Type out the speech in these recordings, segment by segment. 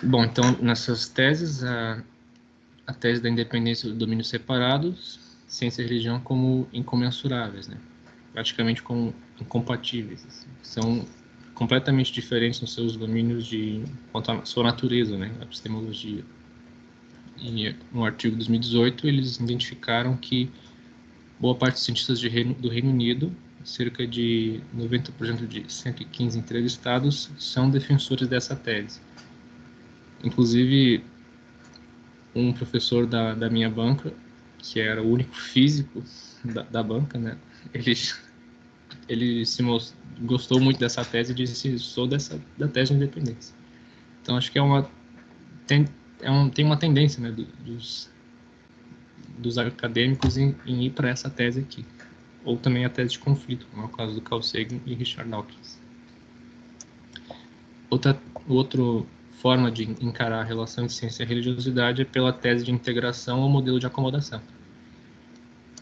Bom, então, nessas teses, a tese da independência do domínio separados, ciência e religião como incomensuráveis, né? Praticamente como incompatíveis. Assim. São completamente diferentes nos seus domínios quanto à sua natureza, né? A epistemologia. E no artigo 2018, eles identificaram que boa parte dos cientistas do Reino Unido, cerca de 90% de 115 entrevistados, são defensores dessa tese. Inclusive, um professor da minha banca, que era o único físico da banca, né? Ele gostou muito dessa tese e disse: sou da tese de independência. Então, acho que tem uma tendência, né, dos acadêmicos em ir para essa tese aqui. Ou também a tese de conflito, como é o caso do Carl Sagan e Richard Dawkins. Outra forma de encarar a relação de ciência e religiosidade é pela tese de integração ou modelo de acomodação.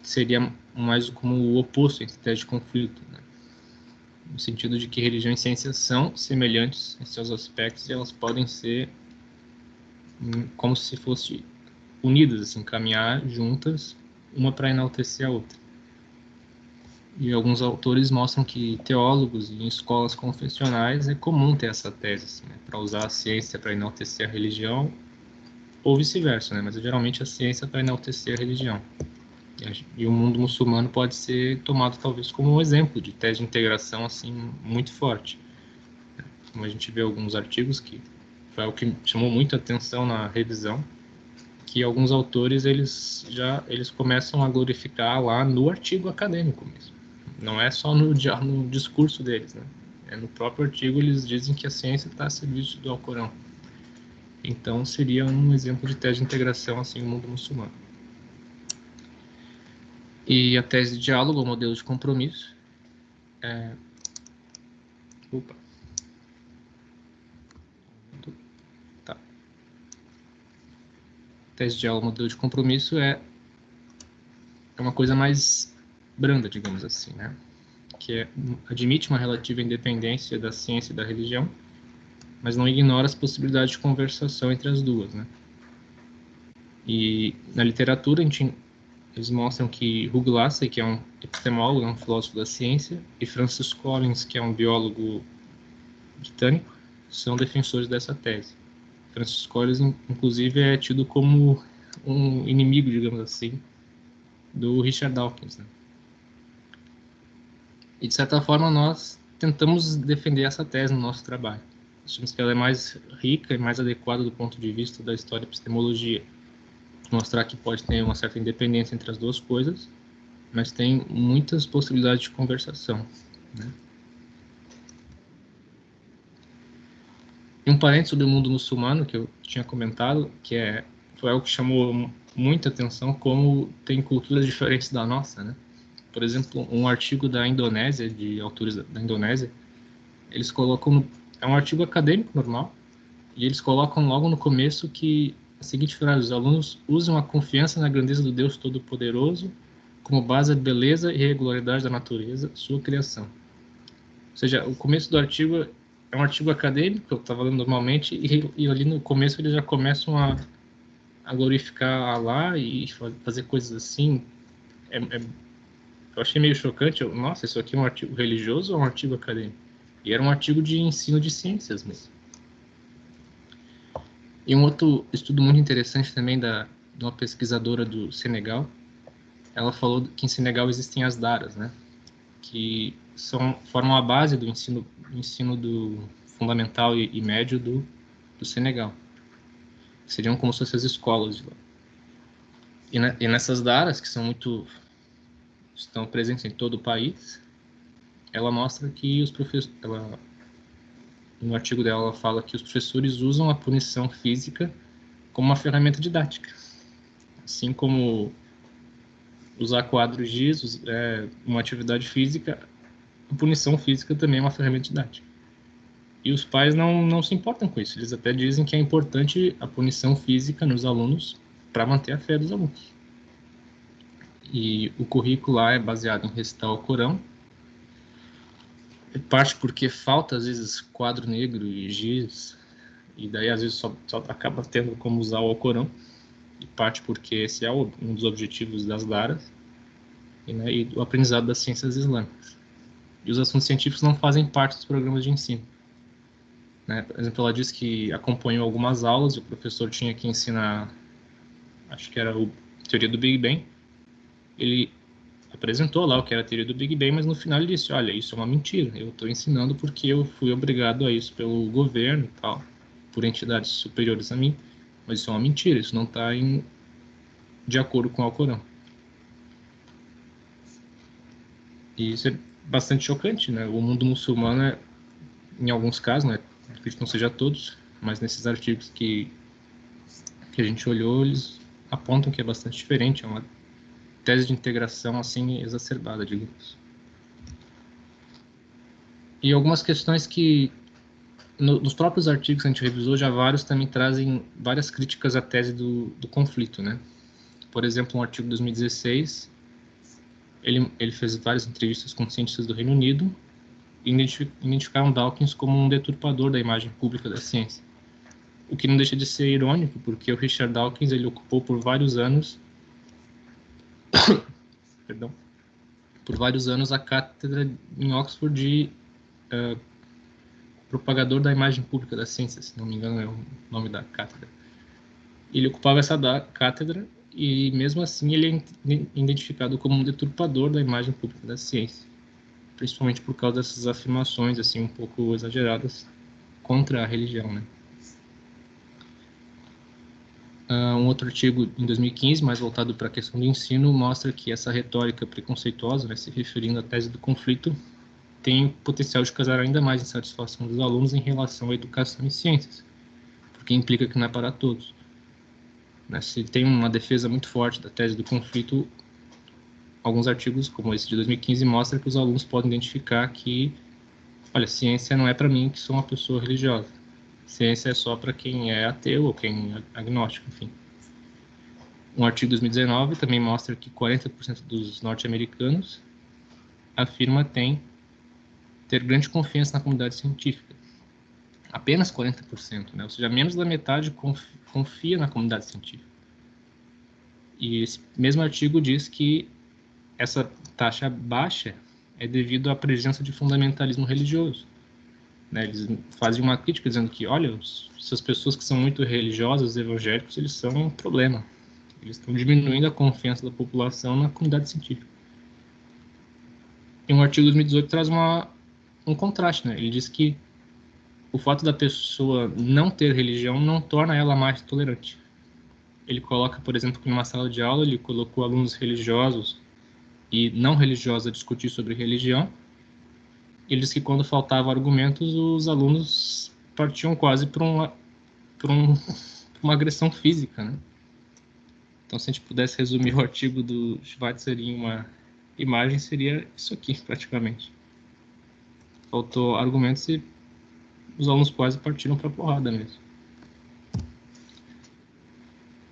Seria mais como o oposto entre tese de conflito, né? No sentido de que religião e ciência são semelhantes em seus aspectos e elas podem ser como se fossem unidas, assim, caminhar juntas, uma para enaltecer a outra. E alguns autores mostram que teólogos em escolas confessionais é comum ter essa tese, assim, né, para usar a ciência para enaltecer a religião, ou vice-versa, né, mas geralmente a ciência para enaltecer a religião. E o mundo muçulmano pode ser tomado talvez como um exemplo de tese de integração assim muito forte. Como a gente vê alguns artigos que foi algo que chamou muita atenção na revisão, que alguns autores eles começam a glorificar lá no artigo acadêmico mesmo. Não é só no discurso deles, né? É no próprio artigo eles dizem que a ciência está a serviço do Alcorão. Então seria um exemplo de tese de integração assim no mundo muçulmano. E a tese de diálogo, o modelo de compromisso, Opa. Tá. Tese de diálogo, modelo de compromisso é uma coisa mais branda, digamos assim, né? Que admite uma relativa independência da ciência e da religião, mas não ignora as possibilidades de conversação entre as duas, né? E na literatura eles mostram que Hugh Lacey, que é um epistemólogo, um filósofo da ciência, e Francis Collins, que é um biólogo britânico, são defensores dessa tese. Francis Collins, inclusive, é tido como um inimigo, digamos assim, do Richard Dawkins, né? E, de certa forma, nós tentamos defender essa tese no nosso trabalho. Achamos que ela é mais rica e mais adequada do ponto de vista da história da epistemologia. Mostrar que pode ter uma certa independência entre as duas coisas, mas tem muitas possibilidades de conversação, né? E um parênteses sobre o mundo muçulmano, que eu tinha comentado, foi algo que chamou muita atenção, como tem culturas diferentes da nossa, né? Por exemplo, um artigo da Indonésia, de autores da Indonésia, eles colocam, é um artigo acadêmico normal, e eles colocam logo no começo que a seguinte frase: os alunos usam a confiança na grandeza do Deus Todo-Poderoso como base da beleza e regularidade da natureza, sua criação. Ou seja, o começo do artigo é um artigo acadêmico, que eu estava lendo normalmente, e ali no começo eles já começam a glorificar Allah e fazer coisas assim. Eu achei meio chocante. Nossa, isso aqui é um artigo religioso ou é um artigo acadêmico? E era um artigo de ensino de ciências mesmo. E um outro estudo muito interessante também de uma pesquisadora do Senegal, ela falou que em Senegal existem as daras, né? Que formam a base do ensino do fundamental e médio do Senegal. Seriam como se fossem as escolas de lá. E nessas daras, que estão presentes em todo o país, ela mostra que os professores, no artigo dela, ela fala que os professores usam a punição física como uma ferramenta didática. Assim como usar quadros giz, uma atividade física, a punição física também é uma ferramenta didática. E os pais não se importam com isso. Eles até dizem que é importante a punição física nos alunos para manter a fé dos alunos. E o currículo lá é baseado em recitar o Corão. Parte porque falta, às vezes, quadro negro e giz e daí às vezes só acaba tendo como usar o Alcorão, e parte porque esse é um dos objetivos das Daras, e do aprendizado das ciências islâmicas. E os assuntos científicos não fazem parte dos programas de ensino. Né? Por exemplo, ela disse que acompanhou algumas aulas e o professor tinha que ensinar, acho que era a teoria do Big Bang. Ele apresentou lá o que era a teoria do Big Bang, mas no final ele disse, olha, isso é uma mentira, eu estou ensinando porque eu fui obrigado a isso pelo governo e tal, por entidades superiores a mim, mas isso é uma mentira, isso não está de acordo com o Alcorão. E isso é bastante chocante, né? O mundo muçulmano, em alguns casos, né, acredito que não seja todos, mas nesses artigos que a gente olhou, eles apontam que é bastante diferente, é uma tese de integração assim exacerbada, digamos. E algumas questões que nos próprios artigos que a gente revisou, já vários também trazem várias críticas à tese do conflito, né? Por exemplo, um artigo de 2016, ele fez várias entrevistas com cientistas do Reino Unido e identificaram Dawkins como um deturpador da imagem pública da ciência. O que não deixa de ser irônico, porque o Richard Dawkins ele ocupou por vários anos a cátedra em Oxford de propagador da imagem pública da ciência, se não me engano é o nome da cátedra. Ele ocupava essa cátedra e mesmo assim ele é identificado como um deturpador da imagem pública da ciência, principalmente por causa dessas afirmações assim um pouco exageradas contra a religião, né? Um outro artigo em 2015, mais voltado para a questão do ensino, mostra que essa retórica preconceituosa, né, se referindo à tese do conflito, tem o potencial de causar ainda mais insatisfação dos alunos em relação à educação e ciências, porque implica que não é para todos. Né? Se tem uma defesa muito forte da tese do conflito, alguns artigos, como esse de 2015, mostram que os alunos podem identificar que, olha, ciência não é para mim, que sou uma pessoa religiosa. Ciência é só para quem é ateu ou quem é agnóstico, enfim. Um artigo de 2019 também mostra que 40% dos norte-americanos afirma ter grande confiança na comunidade científica. Apenas 40%, né? Ou seja, menos da metade confia na comunidade científica. E esse mesmo artigo diz que essa taxa baixa é devido à presença de fundamentalismo religioso. Né? Eles fazem uma crítica dizendo que, olha, essas pessoas que são muito religiosas, evangélicos, eles são um problema. Eles estão diminuindo a confiança da população na comunidade científica. E um artigo de 2018 traz um contraste, né? Ele diz que o fato da pessoa não ter religião não torna ela mais tolerante. Ele coloca, por exemplo, que numa sala de aula ele colocou alunos religiosos e não religiosos a discutir sobre religião. Ele diz que quando faltavam argumentos, os alunos partiam quase para uma agressão física, né? Então, se a gente pudesse resumir o artigo do Schweitzer em uma imagem, seria isso aqui, praticamente. Faltou argumentos e os alunos quase partiram para a porrada mesmo.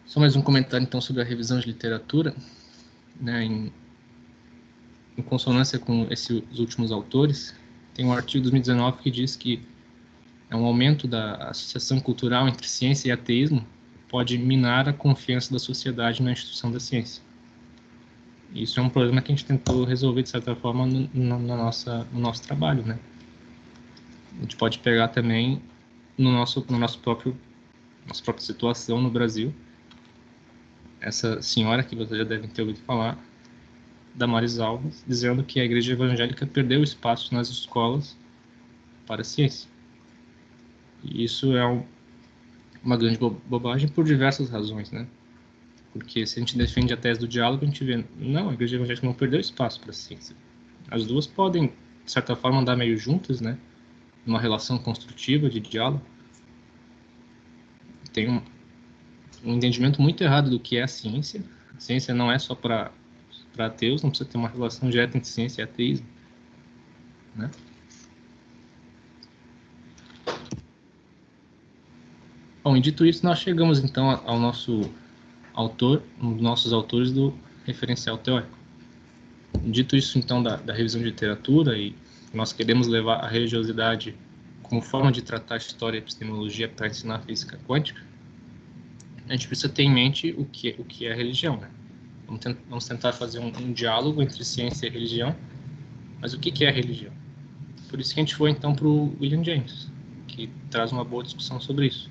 Só mais um comentário, então, sobre a revisão de literatura, né, em consonância com esses últimos autores. Tem um artigo de 2019 que diz que um aumento da associação cultural entre ciência e ateísmo pode minar a confiança da sociedade na instituição da ciência. Isso é um problema que a gente tentou resolver, de certa forma, no nosso trabalho, né? A gente pode pegar também nossa própria situação no Brasil. Essa senhora que vocês já devem ter ouvido falar, Damares Alves, dizendo que a igreja evangélica perdeu espaço nas escolas para a ciência. E isso é uma grande bobagem por diversas razões, né? Porque se a gente defende a tese do diálogo, a gente vê, não, a igreja evangélica não perdeu espaço para a ciência. As duas podem, de certa forma, andar meio juntas, né? Numa relação construtiva de diálogo. Tem um entendimento muito errado do que é a ciência. A ciência não é só para ateus, não precisa ter uma relação direta entre ciência e ateísmo, né? Bom, e dito isso, nós chegamos então ao nosso autor, um dos nossos autores do referencial teórico. Dito isso então da revisão de literatura, e nós queremos levar a religiosidade como forma de tratar história e epistemologia para ensinar física quântica, a gente precisa ter em mente o que é religião, né? Vamos tentar fazer um diálogo entre ciência e religião, mas o que é religião? Por isso que a gente foi, então, para o William James, que traz uma boa discussão sobre isso.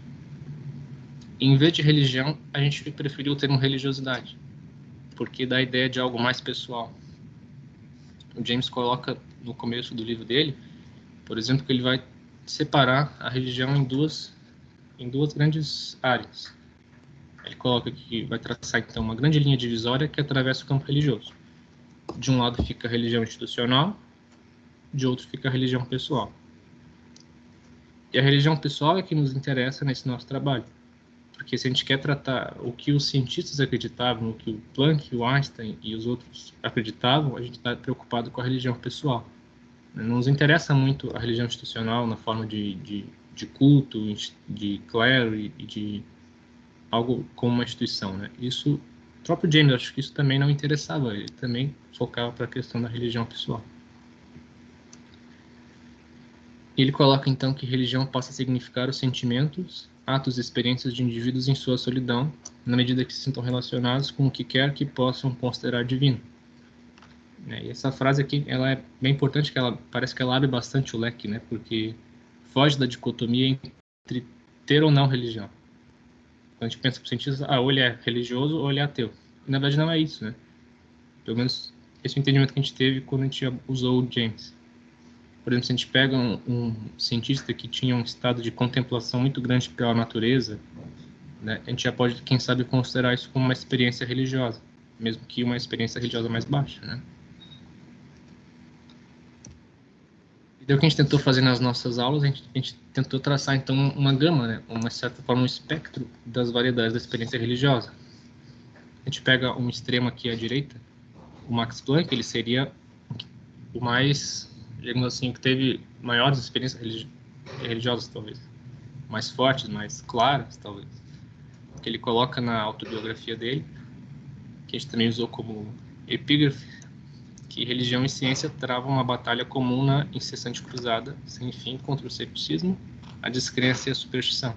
Em vez de religião, a gente preferiu o termo religiosidade, porque dá a ideia de algo mais pessoal. O James coloca no começo do livro dele, por exemplo, que ele vai separar a religião em duas grandes áreas. Ele coloca que vai traçar, então, uma grande linha divisória que atravessa o campo religioso. De um lado fica a religião institucional, de outro fica a religião pessoal. E a religião pessoal é que nos interessa nesse nosso trabalho. Porque se a gente quer tratar o que os cientistas acreditavam, o que o Planck, o Einstein e os outros acreditavam, a gente está preocupado com a religião pessoal. Não nos interessa muito a religião institucional na forma de culto, de clero e de algo como uma instituição, né? Isso, o próprio James, acho que isso também não interessava, ele também focava para a questão da religião pessoal. E ele coloca, então, que religião passa a significar os sentimentos, atos e experiências de indivíduos em sua solidão, na medida que se sintam relacionados com o que quer que possam considerar divino. E essa frase aqui, ela é bem importante, que ela parece que ela abre bastante o leque, né? Porque foge da dicotomia entre ter ou não religião. Quando a gente pensa para o cientista, ou ele é religioso ou ele é ateu. E, na verdade, não é isso, né? Pelo menos esse é o entendimento que a gente teve quando a gente usou o James. Por exemplo, se a gente pega um cientista que tinha um estado de contemplação muito grande pela natureza, né, a gente já pode, quem sabe, considerar isso como uma experiência religiosa, mesmo que uma experiência religiosa mais baixa, né? E daí o que a gente tentou fazer nas nossas aulas, a gente tentou traçar, então, uma gama, né, uma certa forma, um espectro das variedades da experiência religiosa. A gente pega um extremo aqui à direita, o Max Planck, ele seria o mais, digamos assim, que teve maiores experiências religiosas, talvez. Mais fortes, mais claras, talvez. Que ele coloca na autobiografia dele, que a gente também usou como epígrafe, que religião e ciência travam uma batalha comum na incessante cruzada, sem fim, contra o ceticismo, a descrença e a superstição.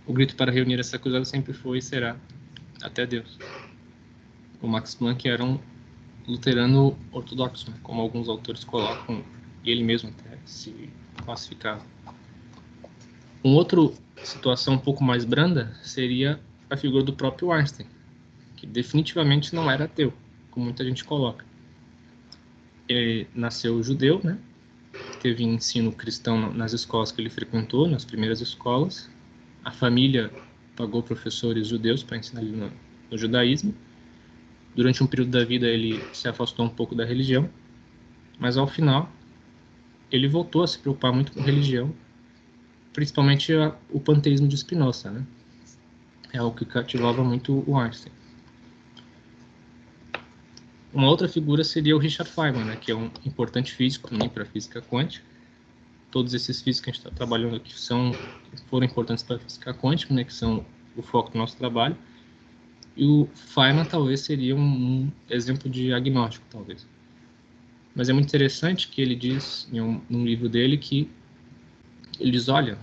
O grito para reunir essa cruzada sempre foi e será até Deus. O Max Planck era um luterano ortodoxo, né, como alguns autores colocam, e ele mesmo até se classificava. Uma outra situação um pouco mais branda seria a figura do próprio Einstein, que definitivamente não era ateu, como muita gente coloca. Ele nasceu judeu, né? Teve ensino cristão nas escolas que ele frequentou, nas primeiras escolas. A família pagou professores judeus para ensinar ele no judaísmo. Durante um período da vida ele se afastou um pouco da religião, mas ao final ele voltou a se preocupar muito com religião, principalmente o panteísmo de Spinoza, né? É algo que cativava muito o Einstein. Uma outra figura seria o Richard Feynman, né, que é um importante físico também para a física quântica. Todos esses físicos que a gente está trabalhando aqui foram importantes para a física quântica, né, que são o foco do nosso trabalho. E o Feynman talvez seria um exemplo de agnóstico, talvez. Mas é muito interessante que ele diz, num livro dele, que ele diz, olha,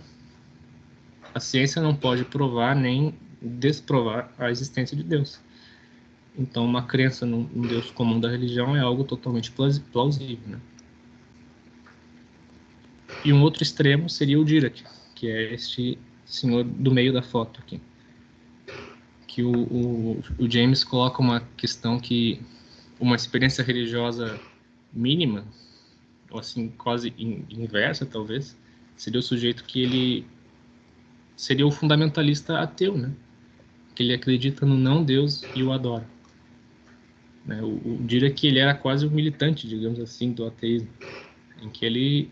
a ciência não pode provar nem desprovar a existência de Deus. Então, uma crença num Deus comum da religião é algo totalmente plausível, né? E um outro extremo seria o Dirac, que é este senhor do meio da foto aqui. Que o James coloca uma questão que uma experiência religiosa mínima, ou assim, quase inversa, talvez, seria o sujeito que ele seria o fundamentalista ateu, né? Que ele acredita no não Deus e o adora. Né? O Dirac, ele era quase um militante, digamos assim, do ateísmo, em que ele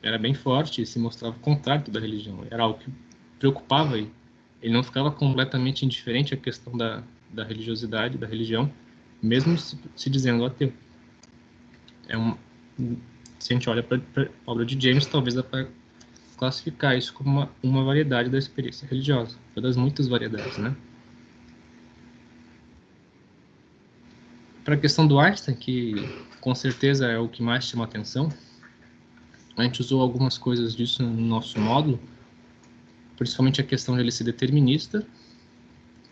era bem forte e se mostrava contrário da religião. Era algo que preocupava ele. Ele não ficava completamente indiferente à questão da religiosidade, da religião, mesmo se dizendo ateu. Se a gente olha para a obra de James, talvez dá para classificar isso como uma variedade da experiência religiosa, uma das muitas variedades, né? Para a questão do Einstein, que com certeza é o que mais chama atenção, A gente usou algumas coisas disso no nosso módulo, principalmente a questão de ele ser determinista.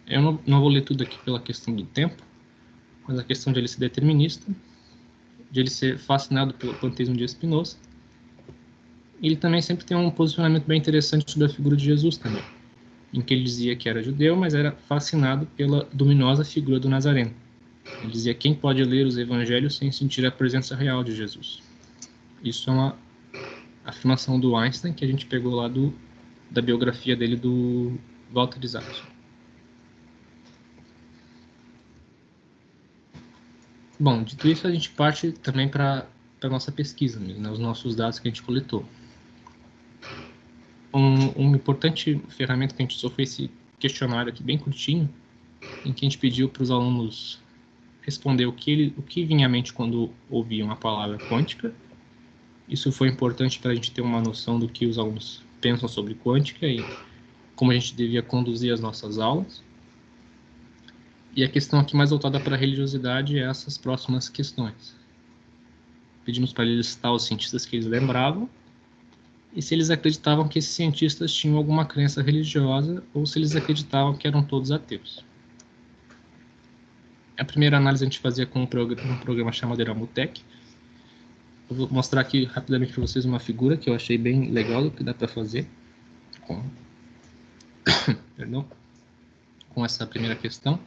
Eu não vou ler tudo aqui pela questão do tempo, mas a questão de ele ser determinista, de ele ser fascinado pelo panteísmo de Spinoza. Ele também sempre tem um posicionamento bem interessante sobre a figura de Jesus também, em que ele dizia que era judeu, mas era fascinado pela luminosa figura do Nazareno. Ele dizia: quem pode ler os evangelhos sem sentir a presença real de Jesus? Isso é uma afirmação do Einstein, que a gente pegou lá da biografia dele, do Walter Isaacson. Bom, dito isso, a gente parte também para a nossa pesquisa, né, os nossos dados que a gente coletou. Uma importante ferramenta que a gente usou foi esse questionário aqui, bem curtinho, em que a gente pediu para os alunos responder o que vinha à mente quando ouviam a palavra quântica. Isso foi importante para a gente ter uma noção do que os alunos pensam sobre quântica e como a gente devia conduzir as nossas aulas. E a questão aqui mais voltada para a religiosidade é essas próximas questões. Pedimos para eles listar os cientistas que eles lembravam e se eles acreditavam que esses cientistas tinham alguma crença religiosa ou se eles acreditavam que eram todos ateus. A primeira análise a gente fazia com um programa chamado Eramutec. Eu vou mostrar aqui rapidamente para vocês uma figura que eu achei bem legal do que dá para fazer com essa primeira questão.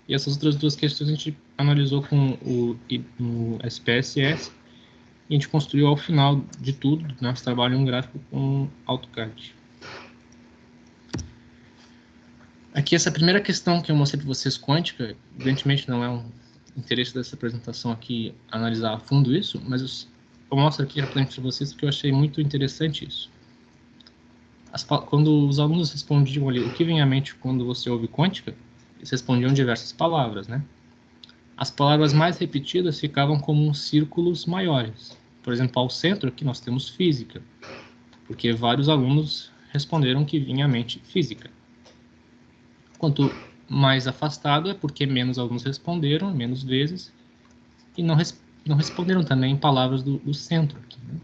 E essas outras duas questões a gente analisou com o SPSS e a gente construiu ao final de tudo nosso trabalho um gráfico com AutoCAD. Aqui essa primeira questão que eu mostrei para vocês, quântica, evidentemente não é um interesse dessa apresentação aqui analisar a fundo isso, mas eu mostro aqui rapidamente para vocês porque eu achei muito interessante isso. Quando os alunos respondiam ali o que vem à mente quando você ouve quântica, eles respondiam diversas palavras, né? As palavras mais repetidas ficavam como círculos maiores. Por exemplo, ao centro aqui nós temos física, porque vários alunos responderam que vinha à mente física. Quanto mais afastado é porque menos alunos responderam, menos vezes, e não responderam também em palavras do centro aqui, né?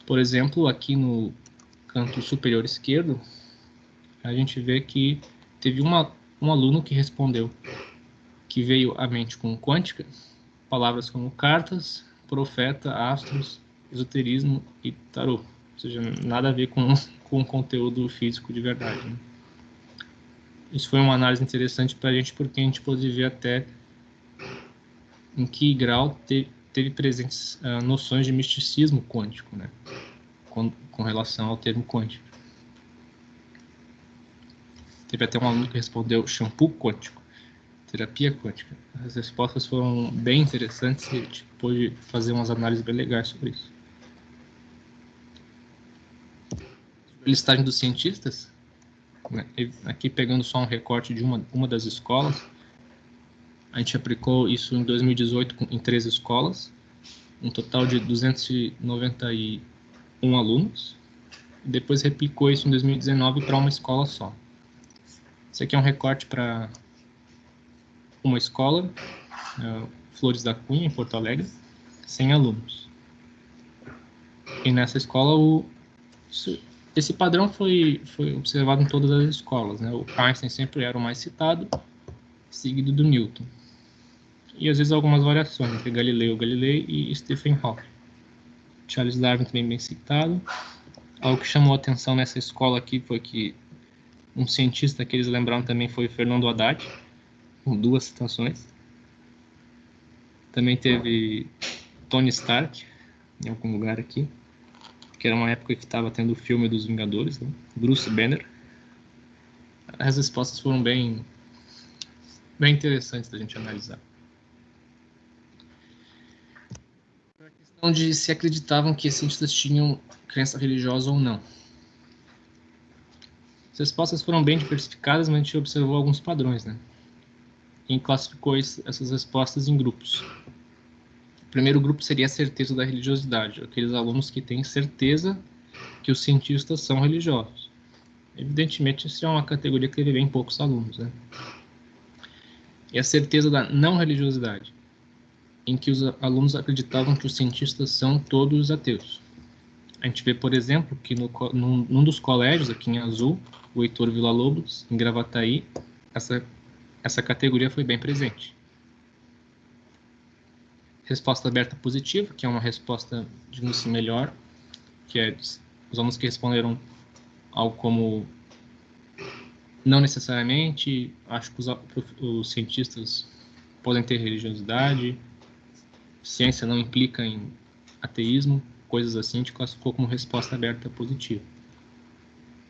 Por exemplo, aqui no canto superior esquerdo, a gente vê que teve um aluno que respondeu que veio à mente com quântica, palavras como cartas, profeta, astros, esoterismo e tarô. Ou seja, nada a ver com o conteúdo físico de verdade, né? Isso foi uma análise interessante para a gente, porque a gente pôde ver até em que grau teve presentes noções de misticismo quântico, né? Com relação ao termo quântico. Teve até um aluno que respondeu shampoo quântico, terapia quântica. As respostas foram bem interessantes e a gente pôde fazer umas análises bem legais sobre isso. A listagem dos cientistas, né? Aqui pegando só um recorte de uma das escolas, a gente aplicou isso em 2018 em 13 escolas, um total de 291 alunos, e depois replicou isso em 2019 para uma escola só. Esse aqui é um recorte para uma escola, Flores da Cunha, em Porto Alegre, 100 alunos. E nessa escola, esse padrão foi observado em todas as escolas, né? O Einstein sempre era o mais citado, seguido do Newton. E às vezes algumas variações entre Galileu Galilei e Stephen Hawking. Charles Darwin também bem citado. Algo que chamou a atenção nessa escola aqui foi que um cientista que eles lembraram também foi Fernando Haddad, com 2 citações. Também teve Tony Stark, em algum lugar aqui, que era uma época que estava tendo o filme dos Vingadores, né? Bruce Banner. As respostas foram bem interessantes da gente analisar. A questão de se acreditavam que cientistas tinham crença religiosa ou não. As respostas foram bem diversificadas, mas a gente observou alguns padrões, né? E classificou essas respostas em grupos. O primeiro grupo seria a certeza da religiosidade, aqueles alunos que têm certeza que os cientistas são religiosos. Evidentemente, isso é uma categoria que teve bem poucos alunos, né? E a certeza da não religiosidade, em que os alunos acreditavam que os cientistas são todos ateus. A gente vê, por exemplo, que num dos colégios, aqui em azul, o Heitor Villa-Lobos, em Gravataí, essa categoria foi bem presente. Resposta aberta positiva, que é uma resposta, digamos assim, melhor, que é os alunos que responderam algo como não necessariamente, acho que os cientistas podem ter religiosidade, ciência não implica em ateísmo, coisas assim, a gente classificou como resposta aberta positiva.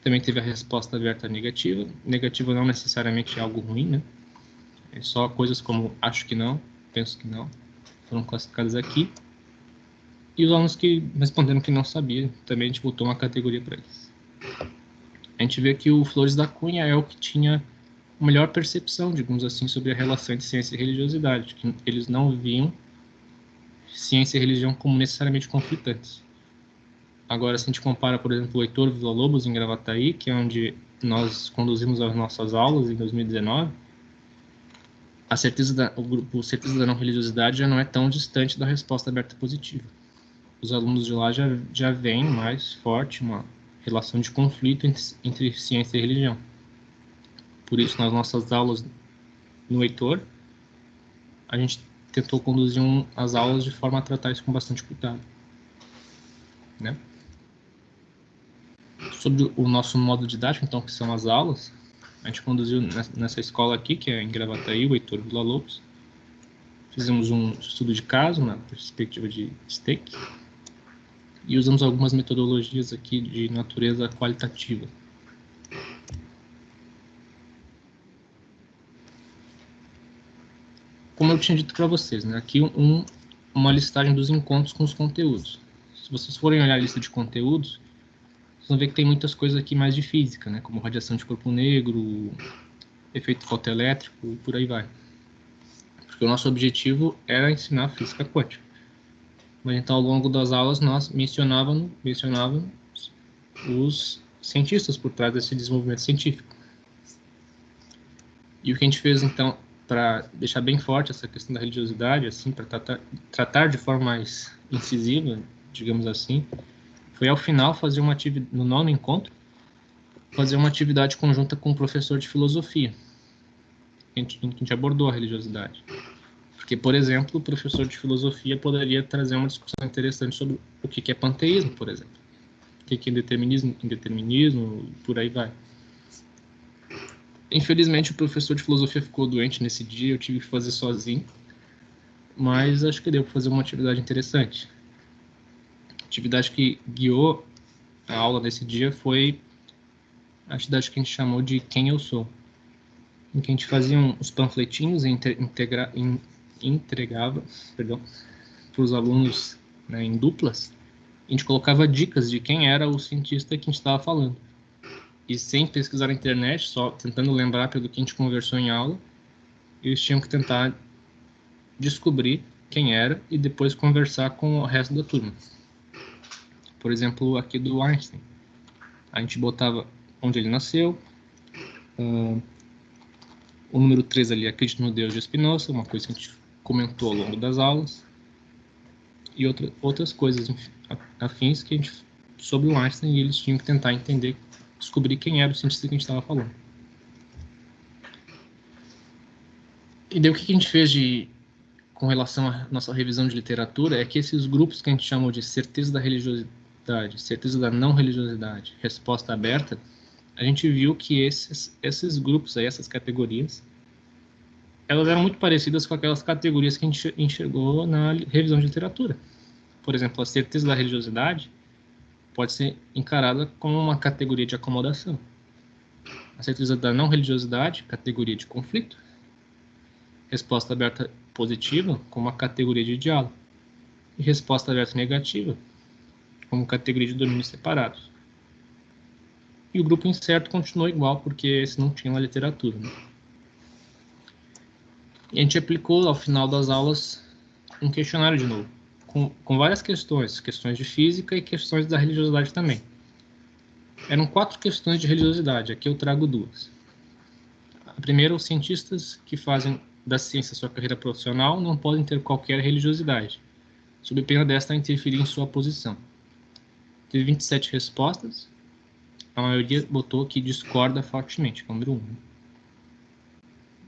Também teve a resposta aberta negativa. Negativa não necessariamente é algo ruim, né? É só coisas como acho que não, penso que não, foram classificadas aqui. E os alunos que responderam que não sabia, também a gente botou uma categoria para eles. A gente vê que o Flores da Cunha é o que tinha a melhor percepção, digamos assim, sobre a relação entre ciência e religiosidade, que eles não viam ciência e religião como necessariamente conflitantes. Agora, se a gente compara, por exemplo, o Heitor Villa-Lobos em Gravataí, que é onde nós conduzimos as nossas aulas em 2019, o grupo Certeza da Não Religiosidade já não é tão distante da resposta aberta positiva. Os alunos de lá já veem mais forte uma relação de conflito entre ciência e religião. Por isso, nas nossas aulas no Heitor, a gente tentou conduzir as aulas de forma a tratar isso com bastante cuidado, né? Sobre o nosso modo didático, então, que são as aulas, a gente conduziu nessa escola aqui, que é em Gravataí, o Heitor Villa-Lobos. Fizemos um estudo de caso na perspectiva de STEC e usamos algumas metodologias aqui de natureza qualitativa. Como eu tinha dito para vocês, né, aqui uma listagem dos encontros com os conteúdos. Se vocês forem olhar a lista de conteúdos, vocês vão ver que tem muitas coisas aqui mais de física, né, como radiação de corpo negro, efeito fotoelétrico e por aí vai. Porque o nosso objetivo era ensinar física quântica. Mas então, ao longo das aulas, nós mencionávamos os cientistas por trás desse desenvolvimento científico. E o que a gente fez, então, para deixar bem forte essa questão da religiosidade, assim, para tratar de forma mais incisiva, digamos assim, foi ao final fazer uma atividade, no 9º encontro, fazer uma atividade conjunta com um professor de filosofia, em que a gente abordou a religiosidade. Porque, por exemplo, o professor de filosofia poderia trazer uma discussão interessante sobre o que é panteísmo, por exemplo. O que é indeterminismo, por aí vai. Infelizmente, o professor de filosofia ficou doente nesse dia, eu tive que fazer sozinho, mas acho que deu para fazer uma atividade interessante. A atividade que guiou a aula nesse dia foi a atividade que a gente chamou de Quem Eu Sou, em que a gente fazia os panfletinhos e entregava para os alunos, né, em duplas. A gente colocava dicas de quem era o cientista que a gente estava falando. E sem pesquisar na internet, só tentando lembrar pelo que a gente conversou em aula, eles tinham que tentar descobrir quem era e depois conversar com o resto da turma. Por exemplo, aqui do Einstein. A gente botava onde ele nasceu, o número 3 ali, acredito no Deus de Spinoza, uma coisa que a gente comentou ao longo das aulas, e outras coisas afins que a gente, sobre o Einstein, e eles tinham que tentar entender, descobrir quem era o cientista que a gente estava falando. E daí o que a gente fez com relação à nossa revisão de literatura é que esses grupos que a gente chamou de certeza da religiosidade, certeza da não religiosidade, resposta aberta, a gente viu que esses grupos aí, essas categorias, elas eram muito parecidas com aquelas categorias que a gente enxergou na revisão de literatura. Por exemplo, a certeza da religiosidade pode ser encarada como uma categoria de acomodação. A certeza da não religiosidade, categoria de conflito. Resposta aberta positiva, como uma categoria de diálogo. E resposta aberta negativa, como categoria de domínios separados. E o grupo incerto continuou igual, porque esse não tinha na literatura, né? E a gente aplicou, ao final das aulas, um questionário de novo, com várias questões de física e questões da religiosidade também. Eram 4 questões de religiosidade, aqui eu trago 2. A primeira, os cientistas que fazem da ciência sua carreira profissional não podem ter qualquer religiosidade, sob pena desta interferir em sua posição. teve 27 respostas, a maioria botou que discorda fortemente, que é o número 1.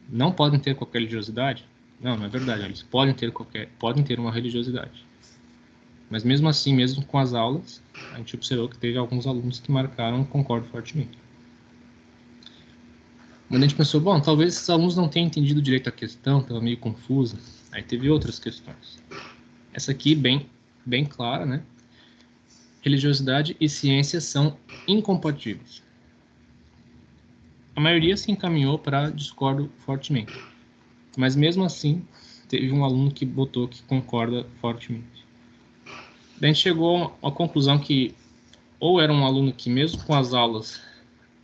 Não podem ter qualquer religiosidade? Não, não é verdade. Eles podem ter uma religiosidade. Mas mesmo assim, mesmo com as aulas, a gente observou que teve alguns alunos que marcaram concordo fortemente. Mas a gente pensou, bom, talvez esses alunos não tenham entendido direito a questão, estava meio confusa. Aí teve outras questões. Essa aqui, bem clara, né? Religiosidade e ciência são incompatíveis. A maioria se encaminhou para discordo fortemente. Mas mesmo assim, teve um aluno que botou que concorda fortemente. Daí a gente chegou à conclusão que ou era um aluno que, mesmo com as aulas,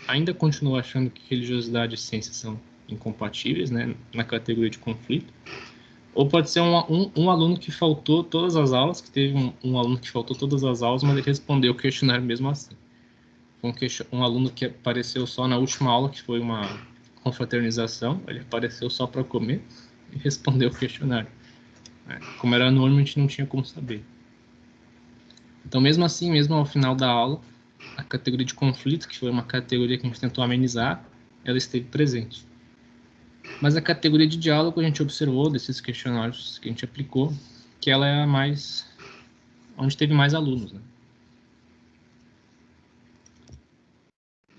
ainda continuou achando que religiosidade e ciência são incompatíveis, né, na categoria de conflito, ou pode ser um aluno que faltou todas as aulas, que teve um aluno que faltou todas as aulas, mas ele respondeu o questionário mesmo assim. Foi um aluno que apareceu só na última aula, que foi uma confraternização, ele apareceu só para comer e respondeu o questionário. Como era anônimo, a gente não tinha como saber. Então, mesmo assim, mesmo ao final da aula, a categoria de conflito, que foi uma categoria que a gente tentou amenizar, ela esteve presente. Mas a categoria de diálogo, a gente observou desses questionários que a gente aplicou, que ela é a mais... onde teve mais alunos, né?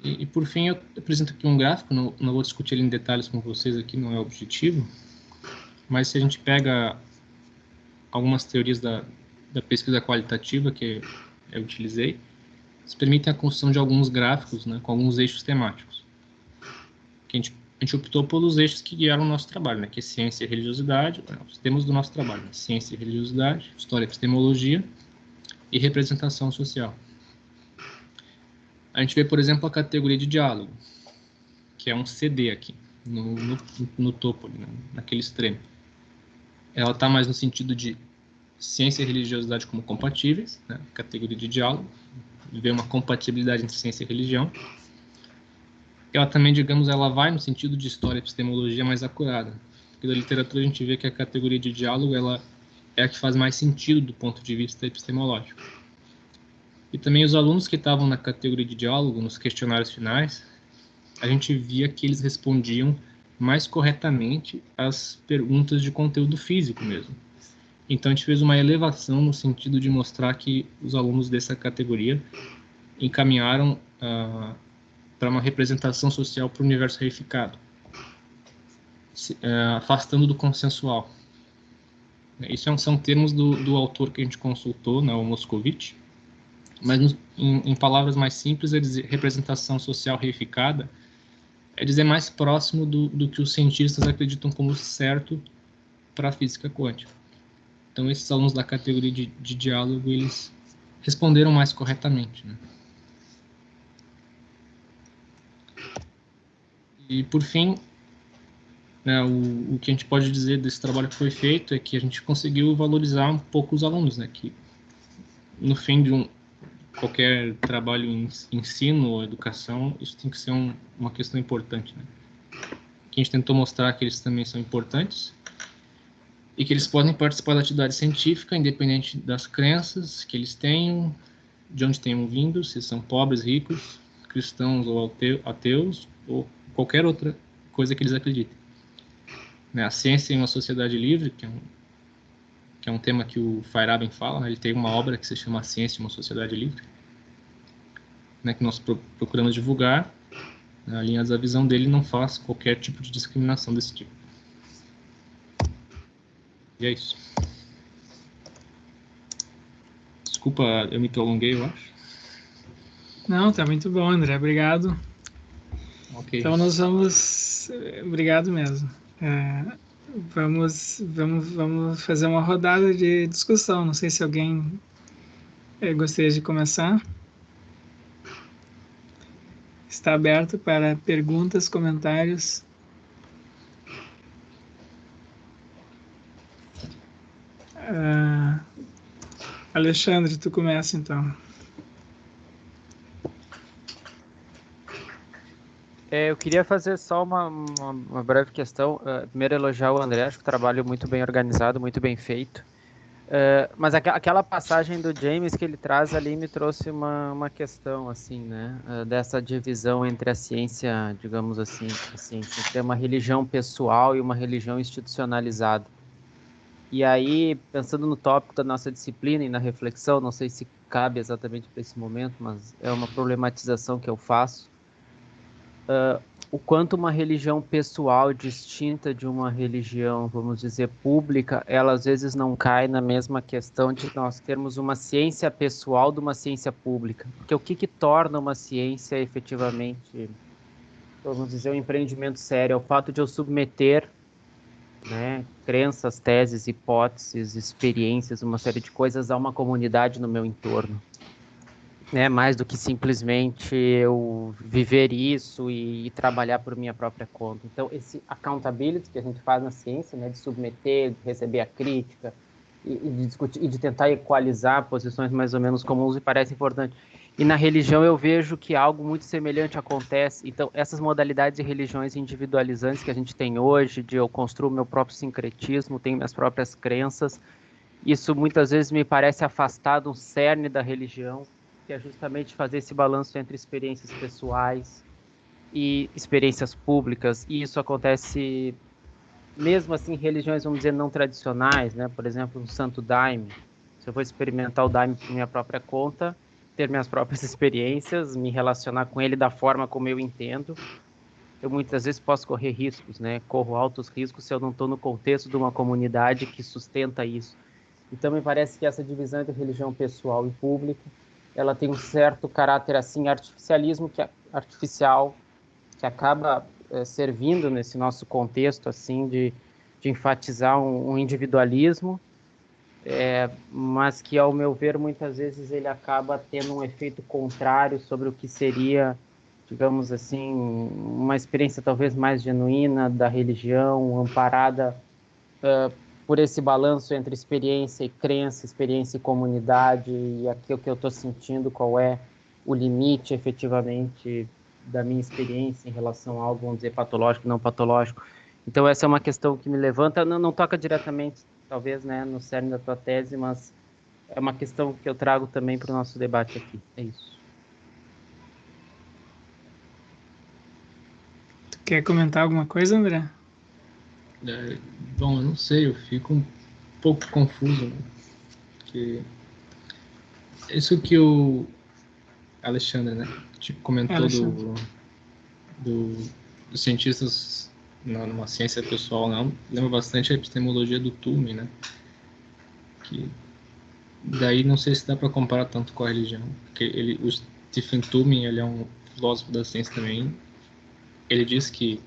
E por fim, eu apresento aqui um gráfico, não vou discutir ele em detalhes com vocês aqui, não é o objetivo, mas se a gente pega algumas teorias da pesquisa qualitativa que eu utilizei, eles permitem a construção de alguns gráficos, né, com alguns eixos temáticos. Que a gente optou pelos eixos que guiaram o nosso trabalho, né, que é ciência e religiosidade, os temas do nosso trabalho, né, ciência e religiosidade, história e epistemologia e representação social. A gente vê, por exemplo, a categoria de diálogo, que é um CD aqui, no topo, né, naquele extremo. Ela está mais no sentido de ciência e religiosidade como compatíveis, né, categoria de diálogo, vê uma compatibilidade entre ciência e religião. Ela também, digamos, ela vai no sentido de história e epistemologia mais acurada. Porque da literatura a gente vê que a categoria de diálogo ela é a que faz mais sentido do ponto de vista epistemológico. E também os alunos que estavam na categoria de diálogo, nos questionários finais, a gente via que eles respondiam mais corretamente às perguntas de conteúdo físico mesmo. Então a gente fez uma elevação no sentido de mostrar que os alunos dessa categoria encaminharam para uma representação social para o universo reificado, afastando do consensual. Isso são termos do autor que a gente consultou, né, o Moscovitch, mas em palavras mais simples, é dizer, representação social reificada é dizer mais próximo do que os cientistas acreditam como certo para a física quântica. Então, esses alunos da categoria de diálogo, eles responderam mais corretamente, né? E, por fim, né, o que a gente pode dizer desse trabalho que foi feito é que a gente conseguiu valorizar um pouco os alunos, né? Que, no fim de qualquer trabalho em ensino ou educação, isso tem que ser uma questão importante, né? Que a gente tentou mostrar que eles também são importantes e que eles podem participar da atividade científica, independente das crenças que eles tenham, de onde tenham vindo, se são pobres, ricos, cristãos ou ateus, ou qualquer outra coisa que eles acreditem. A ciência em uma sociedade livre, que é um tema que o Feyerabend fala, né? Ele tem uma obra que se chama A Ciência em uma Sociedade Livre, né, que nós procuramos divulgar, alinhados à visão dele, não faz qualquer tipo de discriminação desse tipo. E é isso. Desculpa, eu me prolonguei, eu acho. Não, tá muito bom, André, obrigado. Okay. Então nós vamos... Obrigado mesmo. Vamos fazer uma rodada de discussão. Não sei se alguém gostaria de começar. Está aberto para perguntas, comentários. Alexandre, tu começa então. Eu queria fazer só uma breve questão. Primeiro, elogiar o André, acho que o trabalho muito bem organizado, muito bem feito. Mas aquela passagem do James que ele traz ali me trouxe uma questão, assim, né? Dessa divisão entre a ciência, digamos assim, a ciência, entre uma religião pessoal e uma religião institucionalizada. E aí, pensando no tópico da nossa disciplina e na reflexão, não sei se cabe exatamente para esse momento, mas é uma problematização que eu faço. O quanto uma religião pessoal distinta de uma religião, vamos dizer, pública, ela às vezes não cai na mesma questão de nós termos uma ciência pessoal de uma ciência pública. Porque o que torna uma ciência efetivamente, vamos dizer, um empreendimento sério? É o fato de eu submeter, né, crenças, teses, hipóteses, experiências, uma série de coisas a uma comunidade no meu entorno. Mais do que simplesmente eu viver isso e trabalhar por minha própria conta. Então, esse accountability que a gente faz na ciência, né, de submeter, de receber a crítica e de discutir e de tentar equalizar posições mais ou menos comuns, me parece importante. E na religião eu vejo que algo muito semelhante acontece. Então, essas modalidades de religiões individualizantes que a gente tem hoje, de eu construo meu próprio sincretismo, tenho minhas próprias crenças, isso muitas vezes me parece afastado um cerne da religião, que é justamente fazer esse balanço entre experiências pessoais e experiências públicas. E isso acontece mesmo assim em religiões, vamos dizer, não tradicionais, né? Por exemplo, no Santo Daime. Se eu vou experimentar o Daime por minha própria conta, ter minhas próprias experiências, me relacionar com ele da forma como eu entendo, eu muitas vezes posso correr riscos, né? Corro altos riscos se eu não estou no contexto de uma comunidade que sustenta isso. Então, me parece que essa divisão entre religião pessoal e pública, ela tem um certo caráter, assim, artificial, que acaba servindo nesse nosso contexto, assim, de enfatizar um individualismo, mas que, ao meu ver, muitas vezes ele acaba tendo um efeito contrário sobre o que seria, digamos assim, uma experiência talvez mais genuína da religião, amparada por esse balanço entre experiência e crença, experiência e comunidade, e aqui o que eu estou sentindo, qual é o limite efetivamente da minha experiência em relação a algo, vamos dizer, patológico, não patológico. Então essa é uma questão que me levanta, não toca diretamente, talvez, né, no cerne da tua tese, mas é uma questão que eu trago também para o nosso debate aqui. É isso. Tu quer comentar alguma coisa, André? Bom, eu não sei, eu fico um pouco confuso, né? Porque isso que o Alexandre, né, tipo, comentou dos cientistas numa ciência pessoal, não, lembra bastante a epistemologia do Tume, né? Que daí não sei se dá para comparar tanto com a religião, porque o Stephen Tume, ele é um filósofo da ciência também. Ele diz que,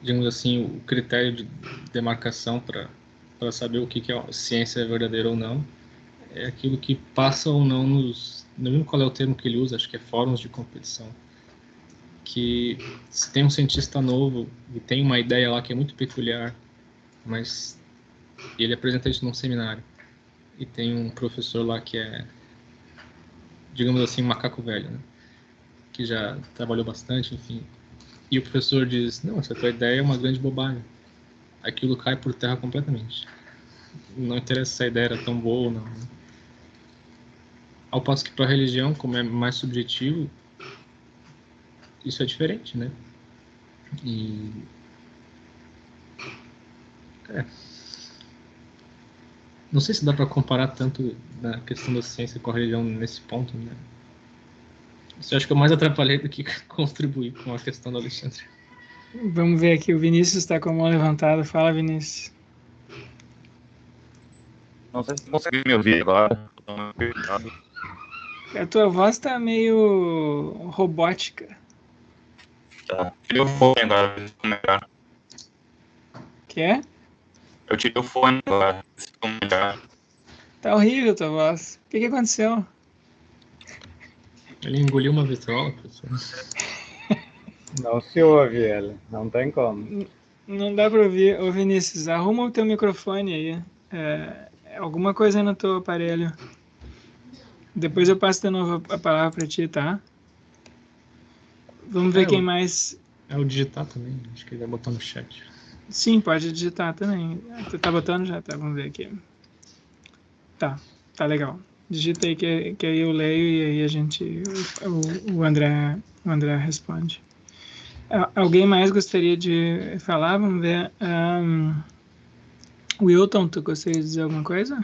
digamos assim, o critério de demarcação para saber o que é ciência verdadeira ou não é aquilo que passa ou não não lembro qual é o termo que ele usa, acho que é fóruns de competição, que se tem um cientista novo e tem uma ideia lá que é muito peculiar, mas ele apresenta isso num seminário e tem um professor lá que é, digamos assim, um macaco velho, né? Que já trabalhou bastante, enfim, e o professor diz, não, essa tua ideia é uma grande bobagem, aquilo cai por terra completamente, não interessa se a ideia era tão boa ou não. Ao passo que para a religião, como é mais subjetivo, isso é diferente, né? E não sei se dá para comparar tanto na questão da ciência com a religião nesse ponto, né? Isso eu acho que eu mais atrapalhei do que contribuir com a questão do Alexandre. Vamos ver aqui, o Vinícius está com a mão levantada. Fala, Vinícius. Não sei se conseguiu me ouvir agora. A tua voz está meio robótica. Tá. Tirei o fone agora, melhor. Quer? Eu tirei o fone agora, ficou melhor. Tá horrível a tua voz. O que aconteceu? Ele engoliu uma vitrola, professor. Não se ouve ele, não tem como. Não dá para ouvir. Ô, Vinícius, arruma o teu microfone aí. Alguma coisa no teu aparelho. Depois eu passo de novo a palavra para ti, tá? Vamos ver quem mais. É o digitar também, acho que ele vai botar no chat. Sim, pode digitar também. Tu tá botando já? Tá, vamos ver aqui. Tá legal. Digita aí que aí eu leio e aí a gente, o André responde. Alguém mais gostaria de falar? Vamos ver. Wilton, tu gostaria de dizer alguma coisa?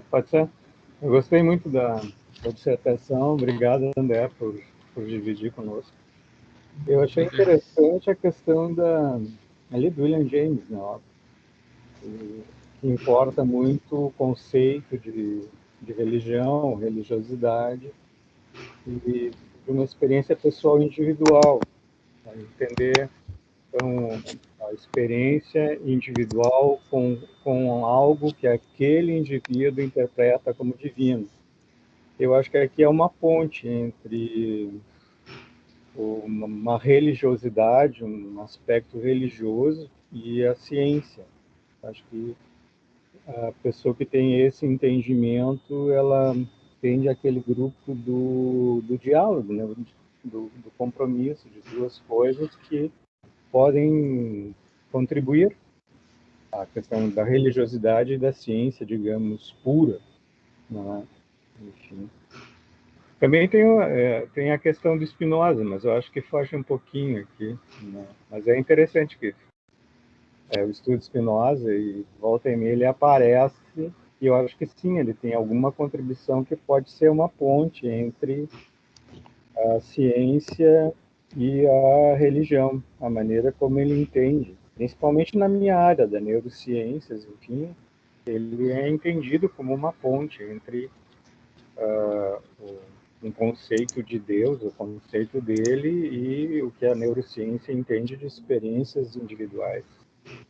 Pode ser. Eu gostei muito da dissertação. Obrigado, André, por dividir conosco. Eu achei interessante a questão ali do William James, né? Que importa muito o conceito de religião, religiosidade e de uma experiência pessoal individual, né? Entender então, a experiência individual com algo que aquele indivíduo interpreta como divino. Eu acho que aqui é uma ponte entre uma religiosidade, um aspecto religioso e a ciência. Acho que a pessoa que tem esse entendimento, ela tende àquele grupo do diálogo, né? do compromisso, de duas coisas que podem contribuir à questão da religiosidade e da ciência, digamos, pura. Né? Enfim. Também tem a questão do Spinoza, mas eu acho que foge um pouquinho aqui. Né? Mas é interessante que o estudo de Spinoza, e volta e meia ele aparece, e eu acho que sim, ele tem alguma contribuição que pode ser uma ponte entre a ciência e a religião, a maneira como ele entende, principalmente na minha área da neurociências, enfim, ele é entendido como uma ponte entre um conceito de Deus, o conceito dele, e o que a neurociência entende de experiências individuais.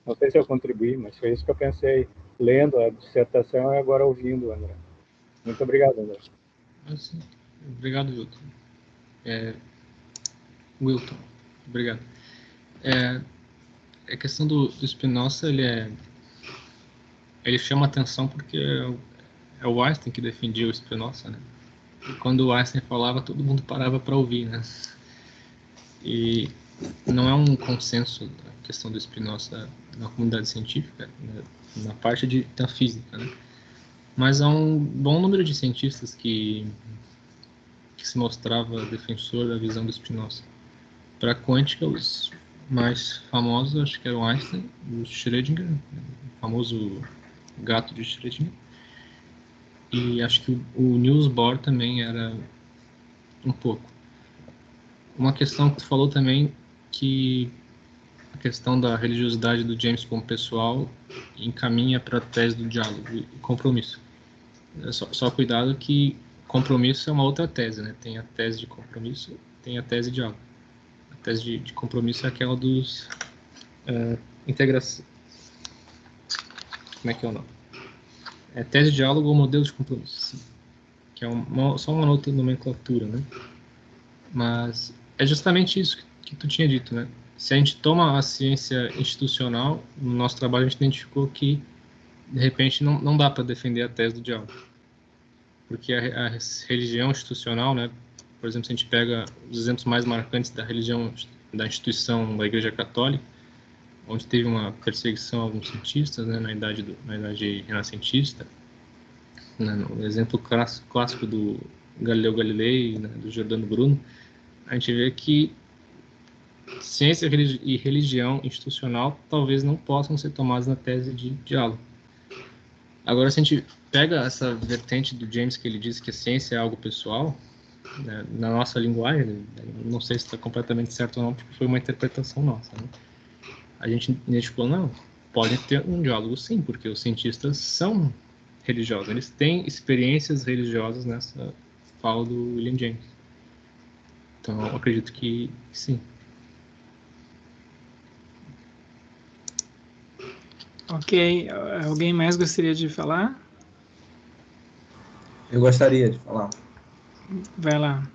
Não sei se eu contribuí, mas foi isso que eu pensei, lendo a dissertação e agora ouvindo, André. Muito obrigado, André. Obrigado, Wilton. Wilton, obrigado. A questão do Spinoza, ele chama atenção porque é o Einstein que defendia o Spinoza, né? E quando o Einstein falava, todo mundo parava para ouvir, né? E não é um consenso a questão do Spinoza na comunidade científica, né? Na parte da física, né? Mas há um bom número de cientistas que se mostrava defensor da visão do Spinoza. Para a quântica, os mais famosos, acho que era o Einstein, o Schrödinger, o famoso gato de Schrödinger, e acho que o Niels Bohr também era um pouco. Uma questão que tu falou também, que a questão da religiosidade do James como pessoal encaminha para a tese do diálogo e compromisso. Só cuidado que compromisso é uma outra tese, né? Tem a tese de compromisso, tem a tese de diálogo. A tese de compromisso é aquela dos integração. Como é que é o nome? É tese de diálogo ou modelo de compromisso, sim. Que é só uma outra nomenclatura, né? Mas é justamente isso que tu tinha dito, né? Se a gente toma a ciência institucional, no nosso trabalho a gente identificou que, de repente, não dá para defender a tese do diálogo. Porque a religião institucional, né? Por exemplo, se a gente pega os exemplos mais marcantes da religião, da instituição da Igreja Católica, onde teve uma perseguição a alguns cientistas, né, na idade renascentista, né, no exemplo clássico do Galileu Galilei, né, do Giordano Bruno, a gente vê que ciência e religião institucional talvez não possam ser tomadas na tese de diálogo. Agora, se a gente pega essa vertente do James, que ele diz que a ciência é algo pessoal, né, na nossa linguagem, não sei se está completamente certo ou não, porque foi uma interpretação nossa, né? A gente falou, não, pode ter um diálogo sim, porque os cientistas são religiosos, eles têm experiências religiosas nessa fala do William James. Então, eu acredito que sim. Ok, alguém mais gostaria de falar? Eu gostaria de falar. Vai lá.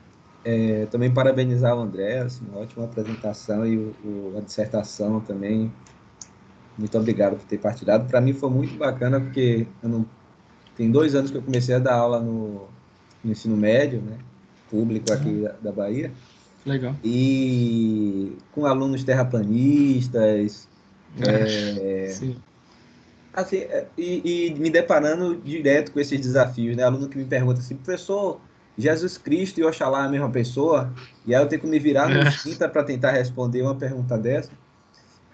Também parabenizar o André, assim, uma ótima apresentação e a dissertação também. Muito obrigado por ter partilhado. Para mim foi muito bacana, porque tem 2 anos que eu comecei a dar aula no ensino médio, né, público aqui da Bahia, Legal. E com alunos terraplanistas, Sim. assim, e me deparando direto com esses desafios, né? Aluno que me pergunta assim, professor, Jesus Cristo e Oxalá é a mesma pessoa? E aí eu tenho que me virar nos 30 para tentar responder uma pergunta dessa.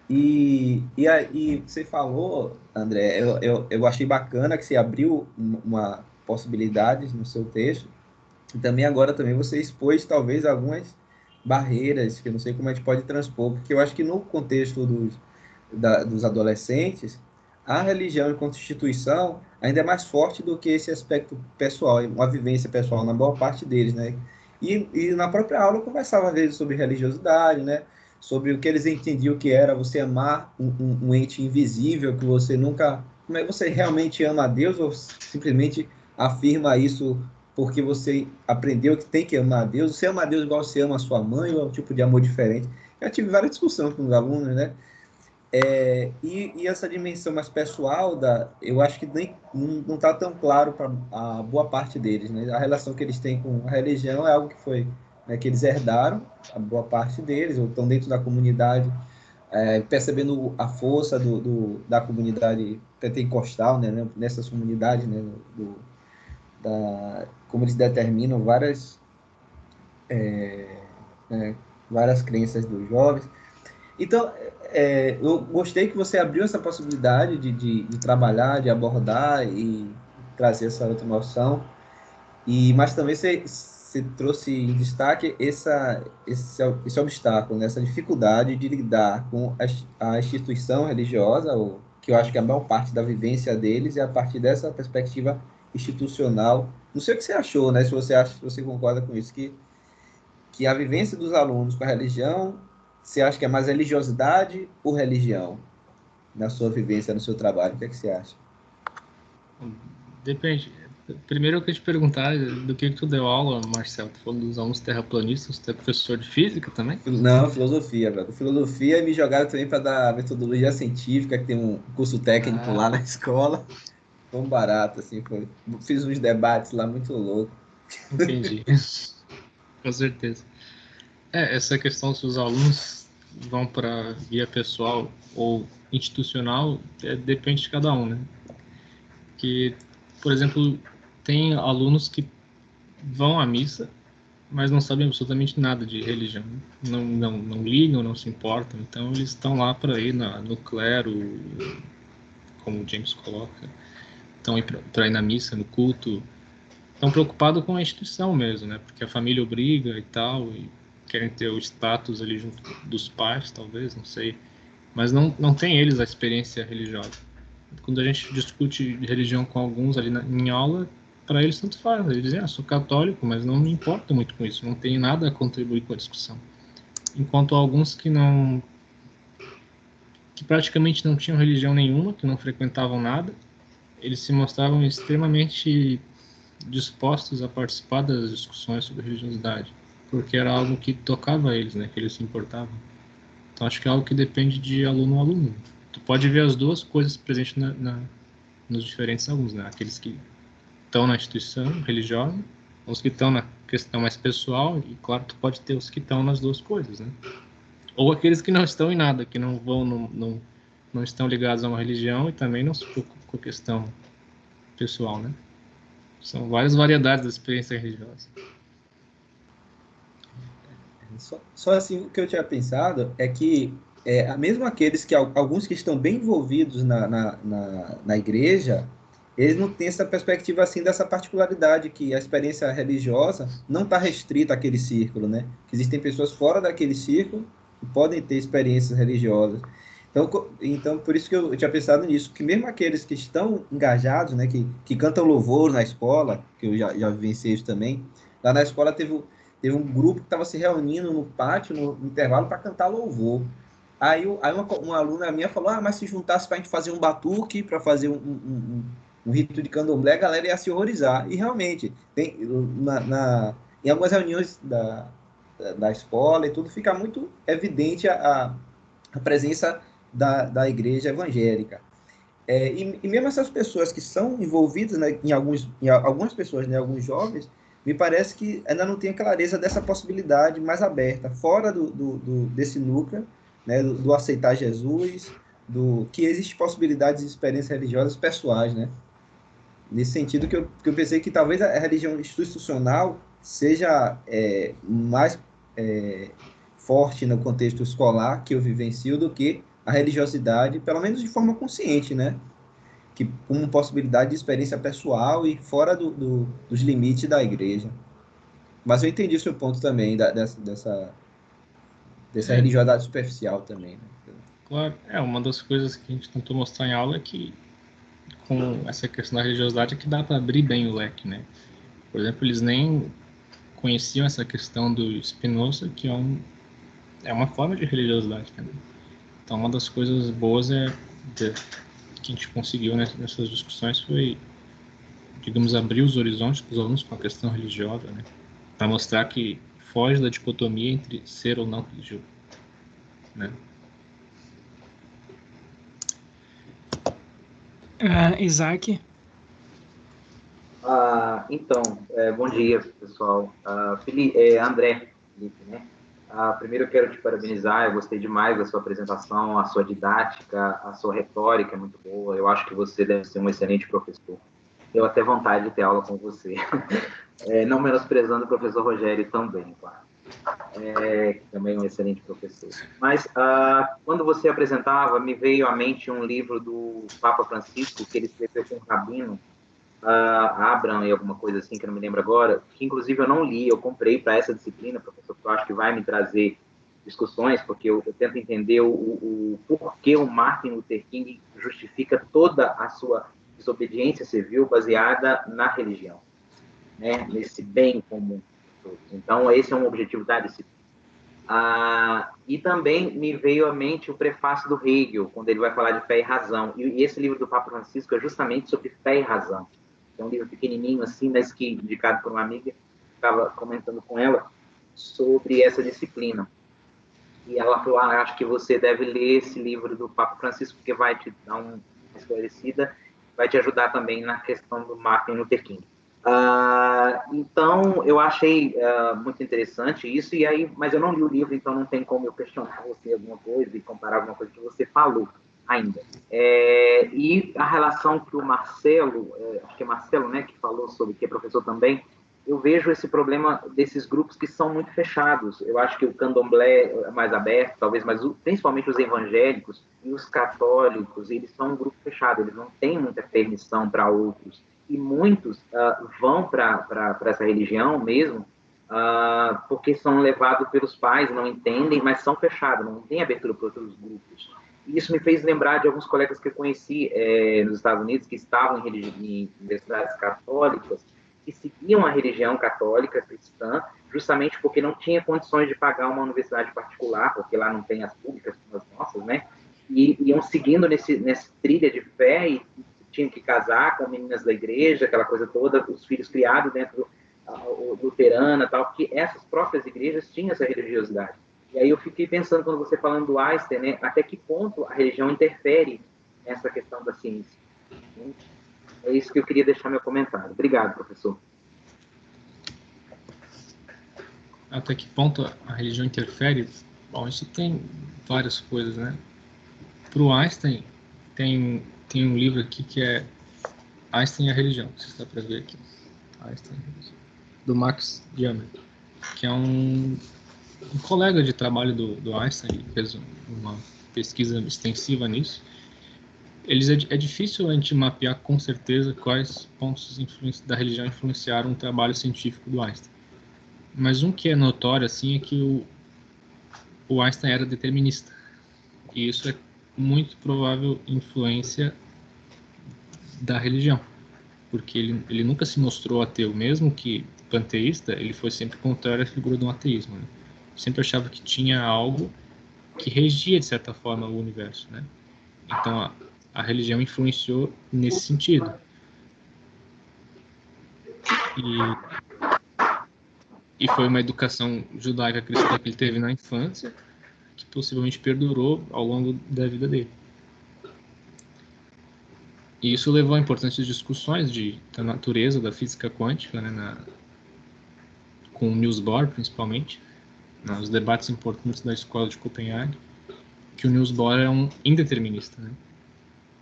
E aí você falou, André, eu achei bacana que você abriu uma possibilidade no seu texto, e também agora também você expôs talvez algumas barreiras que eu não sei como a gente pode transpor, porque eu acho que no contexto dos adolescentes, a religião enquanto instituição ainda é mais forte do que esse aspecto pessoal, uma vivência pessoal na boa parte deles, né? E na própria aula eu conversava às vezes sobre religiosidade, né? Sobre o que eles entendiam que era você amar um ente invisível que você nunca... Como é que você realmente ama a Deus ou simplesmente afirma isso porque você aprendeu que tem que amar a Deus? Você ama a Deus igual você ama a sua mãe ou é um tipo de amor diferente? Eu tive várias discussões com os alunos, né? E essa dimensão mais pessoal, eu acho que nem, não está tão claro para a boa parte deles, né? A relação que eles têm com a religião é algo que foi, né, que eles herdaram, a boa parte deles, ou estão dentro da comunidade, percebendo a força da comunidade pentecostal, né, nessas comunidades, né, como eles determinam várias crenças dos jovens. Então, eu gostei que você abriu essa possibilidade de trabalhar, de abordar e trazer essa outra noção. Mas também você trouxe em destaque esse obstáculo, né? Essa dificuldade de lidar com a instituição religiosa, que eu acho que a maior parte da vivência deles é a partir dessa perspectiva institucional. Não sei o que você achou, né? Se você concorda com isso, que a vivência dos alunos com a religião, você acha que é mais religiosidade ou religião na sua vivência, no seu trabalho? O que é que você acha? Depende. Primeiro eu queria te perguntar do que tu deu aula, Marcelo. Tu falou dos alunos terraplanistas, tu é professor de física também? Não, filosofia, velho. Filosofia, e me jogaram também para dar metodologia científica, que tem um curso técnico lá na escola. Foi um barato, assim, foi. Fiz uns debates lá muito loucos. Entendi. Com certeza. Essa questão se os alunos vão para via pessoal ou institucional, depende de cada um, né? Que, por exemplo, tem alunos que vão à missa, mas não sabem absolutamente nada de religião. Não ligam, não se importam. Então, eles estão lá para ir no clero, como o James coloca. Estão para ir na missa, no culto. Estão preocupados com a instituição mesmo, né? Porque a família obriga e tal, e querem ter o status ali junto dos pais, talvez, não sei. Mas não tem eles a experiência religiosa. Quando a gente discute religião com alguns ali em aula, para eles tanto faz. Eles dizem, sou católico, mas não me importo muito com isso. Não tenho nada a contribuir com a discussão. Enquanto alguns que praticamente não tinham religião nenhuma, que não frequentavam nada, eles se mostravam extremamente dispostos a participar das discussões sobre religiosidade, porque era algo que tocava a eles, né, que eles se importavam. Então acho que é algo que depende de aluno a aluno. Tu pode ver as duas coisas presentes nos diferentes alunos, né? Aqueles que estão na instituição religiosa, os que estão na questão mais pessoal, e claro, tu pode ter os que estão nas duas coisas, né? Ou aqueles que não estão em nada, que não vão, não estão ligados a uma religião e também não se preocupam com a questão pessoal, né? São várias variedades da experiência religiosa. Só assim, o que eu tinha pensado é que, mesmo aqueles alguns que estão bem envolvidos na igreja, eles não têm essa perspectiva assim dessa particularidade, que a experiência religiosa não está restrita àquele círculo, né? Que existem pessoas fora daquele círculo que podem ter experiências religiosas. Então por isso que eu tinha pensado nisso, que mesmo aqueles que estão engajados, né, que cantam louvor na escola, que eu já vivenciei isso também, lá na escola teve um grupo que estava se reunindo no pátio, no intervalo, para cantar louvor. Aí uma aluna minha falou, mas se juntasse para a gente fazer um batuque, para fazer um rito de candomblé, a galera ia se horrorizar. E realmente, em algumas reuniões da escola e tudo, fica muito evidente a presença da igreja evangélica. E mesmo essas pessoas que são envolvidas, né, em algumas pessoas, né, alguns jovens, me parece que ainda não tem a clareza dessa possibilidade mais aberta, fora desse núcleo, né, do aceitar Jesus, que existe possibilidades de experiências religiosas pessoais, né? Nesse sentido que eu pensei que talvez a religião institucional seja mais forte no contexto escolar que eu vivencio do que a religiosidade, pelo menos de forma consciente, né? Que como possibilidade de experiência pessoal e fora dos limites da igreja. Mas eu entendi o seu ponto também, dessa religiosidade superficial também. Né? Claro, uma das coisas que a gente tentou mostrar em aula é que, com essa questão da religiosidade, é que dá para abrir bem o leque, né? Por exemplo, eles nem conheciam essa questão do Spinoza, que é uma forma de religiosidade também. Então, uma das coisas boas que a gente conseguiu nessas discussões foi, digamos, abrir os horizontes para os alunos com a questão religiosa, né? Para mostrar que foge da dicotomia entre ser ou não religioso, né? Isaac? Então, bom dia, pessoal. André, Felipe, né? Primeiro eu quero te parabenizar, eu gostei demais da sua apresentação, a sua didática, a sua retórica é muito boa, eu acho que você deve ser um excelente professor. Eu até vontade de ter aula com você. Não menosprezando o professor Rogério também, claro. Que também é um excelente professor. Mas, quando você apresentava, me veio à mente um livro do Papa Francisco, que ele escreveu com um rabino, Abraham e alguma coisa assim, que eu não me lembro agora, que inclusive eu não li, eu comprei para essa disciplina, professor, que eu acho que vai me trazer discussões, porque eu tento entender o porquê o Martin Luther King justifica toda a sua desobediência civil baseada na religião, né, nesse bem comum. Então, esse é um objetivo da disciplina. E também me veio à mente o prefácio do Hegel, quando ele vai falar de fé e razão. E esse livro do Papa Francisco é justamente sobre fé e razão. É um livro pequenininho assim, mas que, indicado por uma amiga, estava comentando com ela sobre essa disciplina. E ela falou, acho que você deve ler esse livro do Papa Francisco, porque vai te dar uma esclarecida, vai te ajudar também na questão do Martin Luther King. Então, eu achei muito interessante isso, mas eu não li o livro, então não tem como eu questionar você alguma coisa e comparar alguma coisa que você falou ainda. E a relação que o Marcelo, acho que é Marcelo, né, que falou sobre, que é professor também, eu vejo esse problema desses grupos que são muito fechados. Eu acho que o candomblé é mais aberto, talvez, mas principalmente os evangélicos e os católicos, eles são um grupo fechado, eles não têm muita permissão para outros. E muitos vão para essa religião mesmo, porque são levados pelos pais, não entendem, mas são fechados, não tem abertura para outros grupos. E isso me fez lembrar de alguns colegas que eu conheci nos Estados Unidos, que estavam em universidades católicas, que seguiam a religião católica cristã, justamente porque não tinha condições de pagar uma universidade particular, porque lá não tem as públicas como as nossas, né? E iam seguindo nessa trilha de fé e tinham que casar com meninas da igreja, aquela coisa toda, os filhos criados dentro do luterana, tal, porque essas próprias igrejas tinham essa religiosidade. E aí eu fiquei pensando, quando você falando do Einstein, né, até que ponto a religião interfere nessa questão da ciência. É isso que eu queria deixar meu comentário. Obrigado, professor. Até que ponto a religião interfere? Bom, isso tem várias coisas, né? Para o Einstein, tem um livro aqui que é Einstein e a Religião, que você está para ver aqui. Einstein, do Max Jammer, que é um colega de trabalho do Einstein, ele fez uma pesquisa extensiva nisso. É difícil a gente mapear com certeza quais pontos da religião influenciaram o trabalho científico do Einstein. Mas um que é notório assim é que o Einstein era determinista. E isso é muito provável influência da religião, porque ele nunca se mostrou ateu, mesmo que panteísta, ele foi sempre contrário à figura do ateísmo, né? Sempre achava que tinha algo que regia, de certa forma, o universo, né? Então, a religião influenciou nesse sentido. E foi uma educação judaica cristã que ele teve na infância, que possivelmente perdurou ao longo da vida dele. E isso levou a importantes discussões da natureza da física quântica, né, com o Niels Bohr, principalmente, né, os debates importantes da escola de Copenhague, que o Niels Bohr é um indeterminista, né?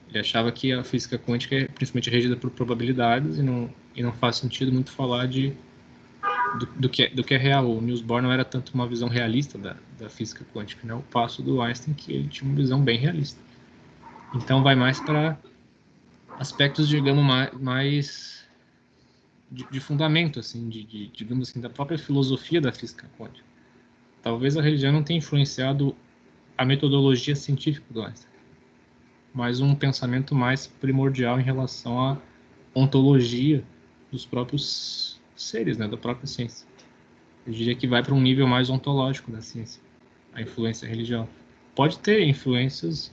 Ele achava que a física quântica é principalmente regida por probabilidades e não faz sentido muito falar do que é real. O Niels Bohr não era tanto uma visão realista da física quântica, né? O passo do Einstein, que ele tinha uma visão bem realista. Então vai mais para aspectos, digamos, mais de fundamento, assim, digamos assim, da própria filosofia da física quântica. Talvez a religião não tenha influenciado a metodologia científica do Einstein, mas um pensamento mais primordial em relação à ontologia dos próprios seres, né, da própria ciência. Eu diria que vai para um nível mais ontológico da ciência, a influência religiosa. Pode ter influências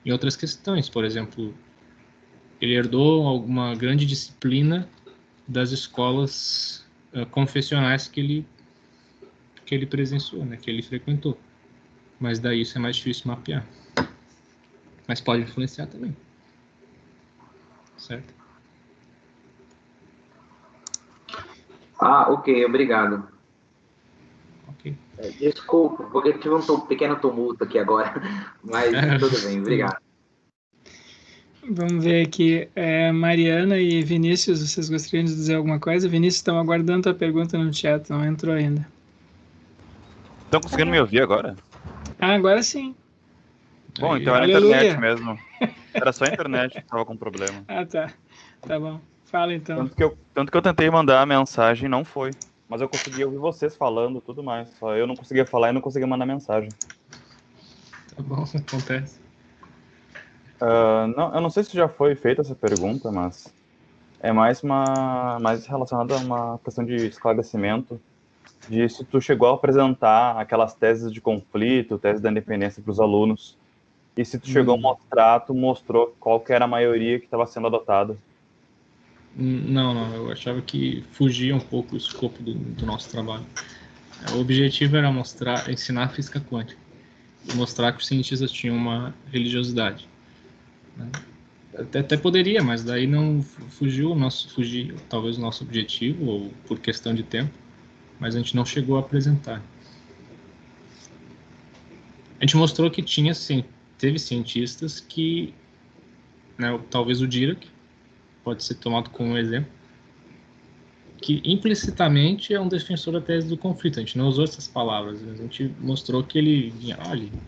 em outras questões, por exemplo, ele herdou alguma grande disciplina das escolas confessionais que ele presenciou, né, que ele frequentou. Mas daí isso é mais difícil mapear. Mas pode influenciar também. Certo? Ok, obrigado. Ok. Desculpa, porque tive um pequeno tumulto aqui agora, mas tudo bem, obrigado. Vamos ver aqui. Mariana e Vinícius, vocês gostariam de dizer alguma coisa? Vinícius, estão aguardando a pergunta no chat, não entrou ainda. Estão conseguindo me ouvir agora? Agora sim. Bom, Aí, então era a internet mesmo. Era só a internet que estava com problema. Tá. Tá bom. Fala então. Tanto que eu tentei mandar a mensagem e não foi. Mas eu conseguia ouvir vocês falando, tudo mais. Só eu não conseguia falar e não conseguia mandar mensagem. Tá bom, acontece. Não, eu não sei se já foi feita essa pergunta, mas é mais relacionada a uma questão de esclarecimento de se tu chegou a apresentar aquelas teses de conflito, tese da independência para os alunos, e se tu chegou a mostrar, tu mostrou qual que era a maioria que estava sendo adotada. Não, eu achava que fugia um pouco o escopo do nosso trabalho. O objetivo era ensinar a física quântica e mostrar que os cientistas tinham uma religiosidade, né? Até poderia, mas daí não fugiu talvez o nosso objetivo, ou por questão de tempo, mas a gente não chegou a apresentar. A gente mostrou que teve cientistas que, né, talvez o Dirac pode ser tomado como um exemplo, que implicitamente é um defensor da tese do conflito. A gente não usou essas palavras, mas a gente mostrou que ele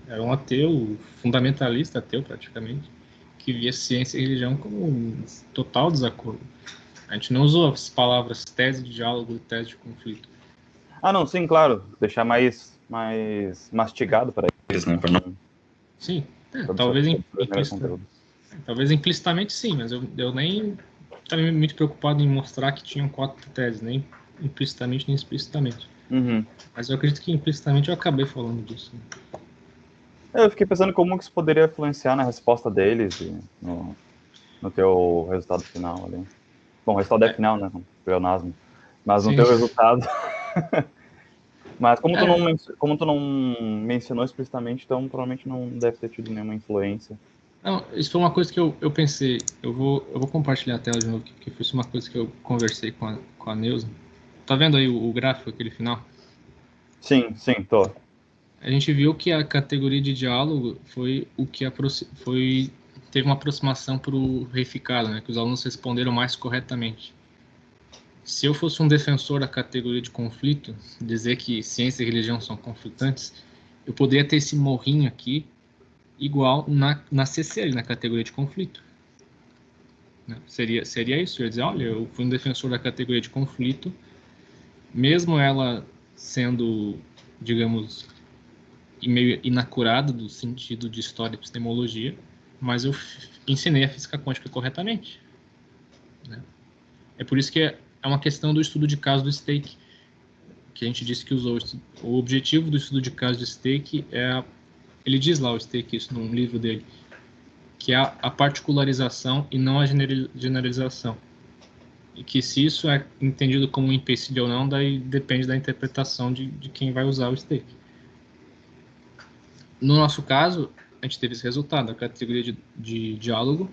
era um ateu, fundamentalista ateu praticamente, que via ciência e religião como um total desacordo. A gente não usou as palavras tese de diálogo e tese de conflito. Não, sim, claro. Deixar mais mastigado para eles, né? Para não... Sim, talvez implicitamente sim, mas eu nem estava muito preocupado em mostrar que tinham 4 teses, nem implicitamente nem explicitamente. Uhum. Mas eu acredito que implicitamente eu acabei falando disso. Eu fiquei pensando como que isso poderia influenciar na resposta deles e no teu resultado final ali. Bom, o resultado é final, né? Pleonasmo. Mas no teu resultado... Mas como tu não mencionou explicitamente, então provavelmente não deve ter tido nenhuma influência. Não, isso foi uma coisa que eu pensei. Eu vou compartilhar a tela de novo, porque foi uma coisa que eu conversei com a Neuza. Tá vendo aí o gráfico, aquele final? Sim, tô. A gente viu que a categoria de diálogo foi o que teve uma aproximação para o reificado, né? Que os alunos responderam mais corretamente. Se eu fosse um defensor da categoria de conflito, dizer que ciência e religião são conflitantes, eu poderia ter esse morrinho aqui igual na CCL, na categoria de conflito. Né? Seria isso, eu ia dizer, olha, eu fui um defensor da categoria de conflito, mesmo ela sendo, digamos, meio inacurada do sentido de história e epistemologia, mas eu ensinei a física quântica corretamente. Né? É por isso que é uma questão do estudo de caso do Stake, que a gente disse que usou. O objetivo do estudo de caso de Stake ele diz lá, o Stake, isso num livro dele, que é a particularização e não a generalização. E que se isso é entendido como um empecilho ou não, daí depende da interpretação de quem vai usar o Stake. No nosso caso, a gente teve esse resultado, a categoria de diálogo,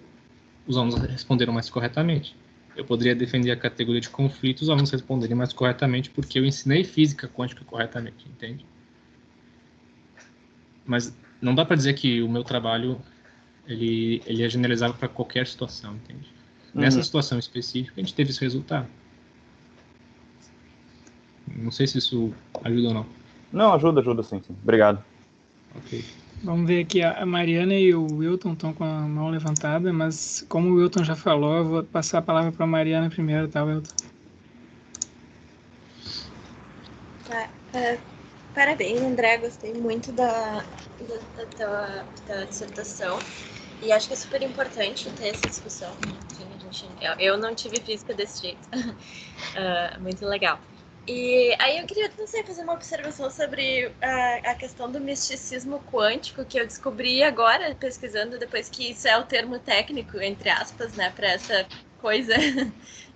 os alunos responderam mais corretamente. eu poderia defender a categoria de conflito, os alunos responderem mais corretamente porque eu ensinei física quântica corretamente, entende? Mas não dá para dizer que o meu trabalho ele é generalizável para qualquer situação, entende? Nessa situação específica, a gente teve esse resultado. Não sei se isso ajuda ou não. Não, ajuda sim. Obrigado. Ok. Vamos ver aqui, a Mariana e o Wilton estão com a mão levantada, mas como o Wilton já falou, eu vou passar a palavra para a Mariana primeiro, tá, Wilton? Parabéns, André, gostei muito da tua dissertação e acho que é super importante ter essa discussão. Eu não tive física desse jeito, muito legal. E aí eu queria, não sei, fazer uma observação sobre a questão do misticismo quântico, que eu descobri agora, pesquisando, depois que isso é o termo técnico, entre aspas, né, para essa coisa.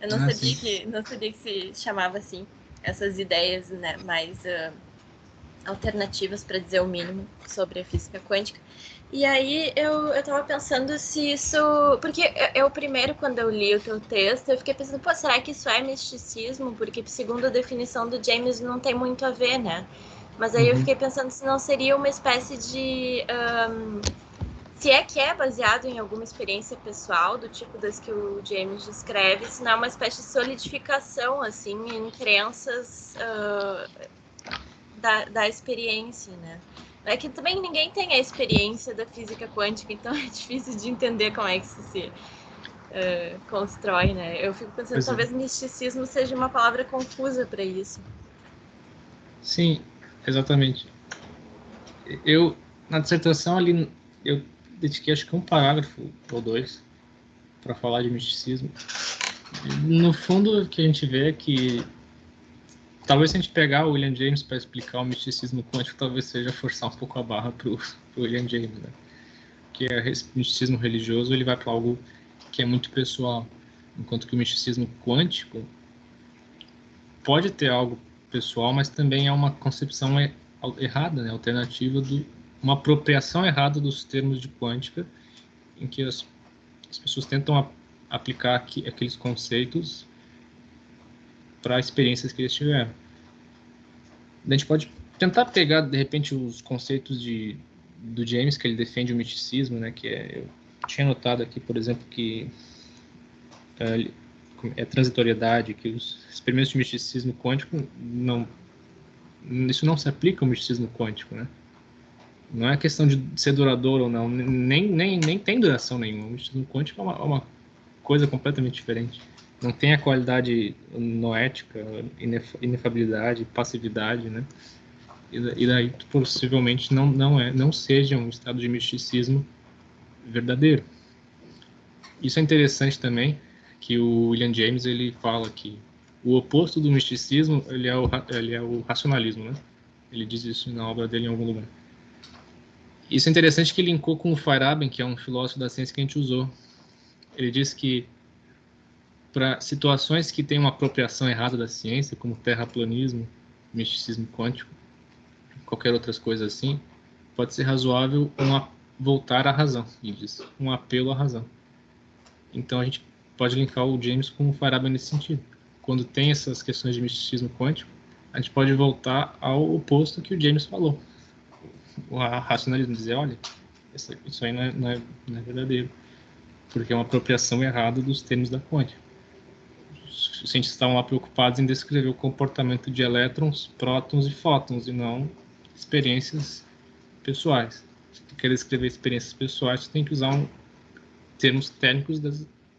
Eu não sabia que se chamava assim, essas ideias, né, mais alternativas, para dizer o mínimo, sobre a física quântica. E aí eu tava pensando se isso... Porque eu primeiro, quando eu li o teu texto, eu fiquei pensando, pô, será que isso é misticismo? Porque, segundo a definição do James, não tem muito a ver, né? Mas aí eu fiquei pensando se não seria uma espécie de... se é que é baseado em alguma experiência pessoal, do tipo das que o James descreve, se não é uma espécie de solidificação, assim, em crenças da experiência, né? É que também ninguém tem a experiência da física quântica, então é difícil de entender como é que isso se constrói, né? Eu fico pensando, talvez misticismo seja uma palavra confusa para isso. Sim, exatamente. Eu, na dissertação ali, eu dediquei acho que um parágrafo ou dois para falar de misticismo. No fundo, o que a gente vê é que talvez se a gente pegar o William James para explicar o misticismo quântico, talvez seja forçar um pouco a barra para o William James, né? Que é misticismo religioso, ele vai para algo que é muito pessoal, enquanto que o misticismo quântico pode ter algo pessoal, mas também é uma concepção errada, né? Alternativa, uma apropriação errada dos termos de quântica, em que as pessoas tentam aplicar aqueles conceitos para experiências que eles tiveram. A gente pode tentar pegar, de repente, os conceitos do James, que ele defende o misticismo, né? Eu tinha notado aqui, por exemplo, que é transitoriedade, que os experimentos de misticismo quântico isso não se aplica ao misticismo quântico, né? Não é questão de ser duradouro ou não, nem tem duração nenhuma. O misticismo quântico é uma coisa completamente diferente. Não tem a qualidade noética, inefabilidade, passividade, né? E daí possivelmente não seja um estado de misticismo verdadeiro. Isso é interessante também, que o William James ele fala que o oposto do misticismo ele é o racionalismo, né? Ele diz isso na obra dele em algum lugar. Isso é interessante que linkou com o Feyerabend, que é um filósofo da ciência que a gente usou. Ele diz que para situações que têm uma apropriação errada da ciência, como terraplanismo, misticismo quântico, qualquer outras coisas assim, pode ser razoável voltar à razão, ele diz, um apelo à razão. Então a gente pode linkar o James com o Feyerabend nesse sentido. Quando tem essas questões de misticismo quântico, a gente pode voltar ao oposto que o James falou. O racionalismo, dizer, olha, isso aí não é verdadeiro, porque é uma apropriação errada dos termos da quântica. Os cientistas estavam lá preocupados em descrever o comportamento de elétrons, prótons e fótons, e não experiências pessoais. Se tu quer descrever experiências pessoais, tu tem que usar termos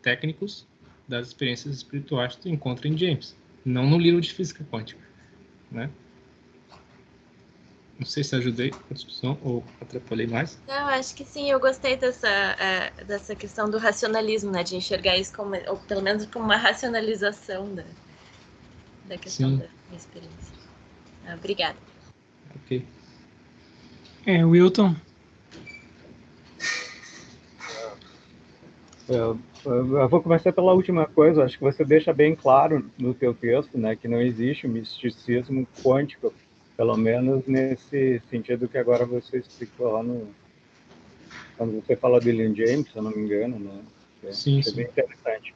técnicos das experiências espirituais que tu encontra em James, não no livro de física quântica, né? Não sei se ajudei a discussão ou atrapalhei mais. Não, acho que sim, eu gostei dessa questão do racionalismo, né? De enxergar isso como, ou pelo menos como uma racionalização da questão da experiência. Obrigada. Ok. Wilton? Eu vou começar pela última coisa. Acho que você deixa bem claro no teu texto, né, que não existe misticismo quântico, pelo menos nesse sentido que agora você explicou lá quando você fala de William James, se eu não me engano, né? Sim. Bem interessante.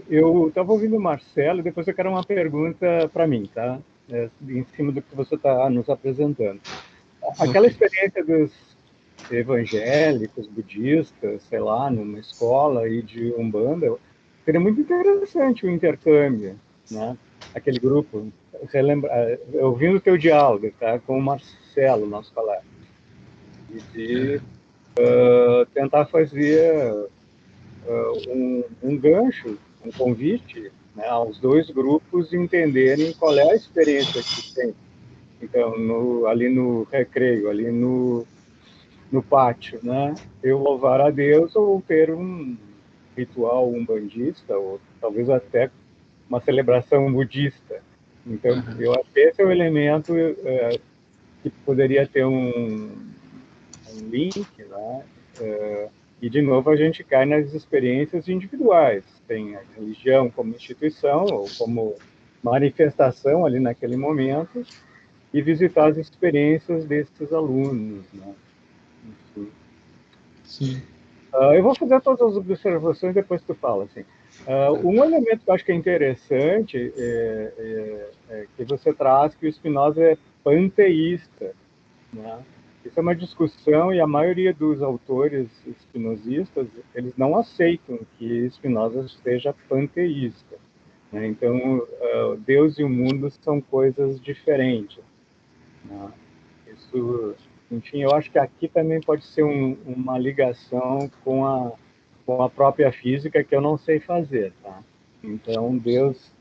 Eu estava ouvindo o Marcelo, e depois eu quero uma pergunta para mim, tá? Em cima do que você está nos apresentando. Aquela experiência dos evangélicos, budistas, sei lá, numa escola e de Umbanda, seria muito interessante o intercâmbio, né? Aquele grupo, você lembra, ouvindo o teu diálogo, tá? Com o Marcelo, nosso colega, e de tentar fazer um gancho, um convite, né, aos dois grupos entenderem qual é a experiência que tem. Então, ali no recreio, ali no pátio, né? Eu louvar a Deus ou ter um ritual umbandista, ou talvez até uma celebração budista. Então, eu acho que esse é o elemento que poderia ter um link, né? E, de novo, a gente cai nas experiências individuais. Tem a religião como instituição, ou como manifestação ali naquele momento, e visitar as experiências desses alunos, né? Enfim. Sim. Eu vou fazer todas as observações depois tu fala. Assim. Um elemento que eu acho que é interessante é que você traz que o Spinoza é panteísta, né? Isso é uma discussão e a maioria dos autores espinosistas, eles não aceitam que Spinoza seja panteísta, né? Então, Deus e o mundo são coisas diferentes, né? Isso, enfim, eu acho que aqui também pode ser uma ligação com a própria física que eu não sei fazer, tá? Então, Deus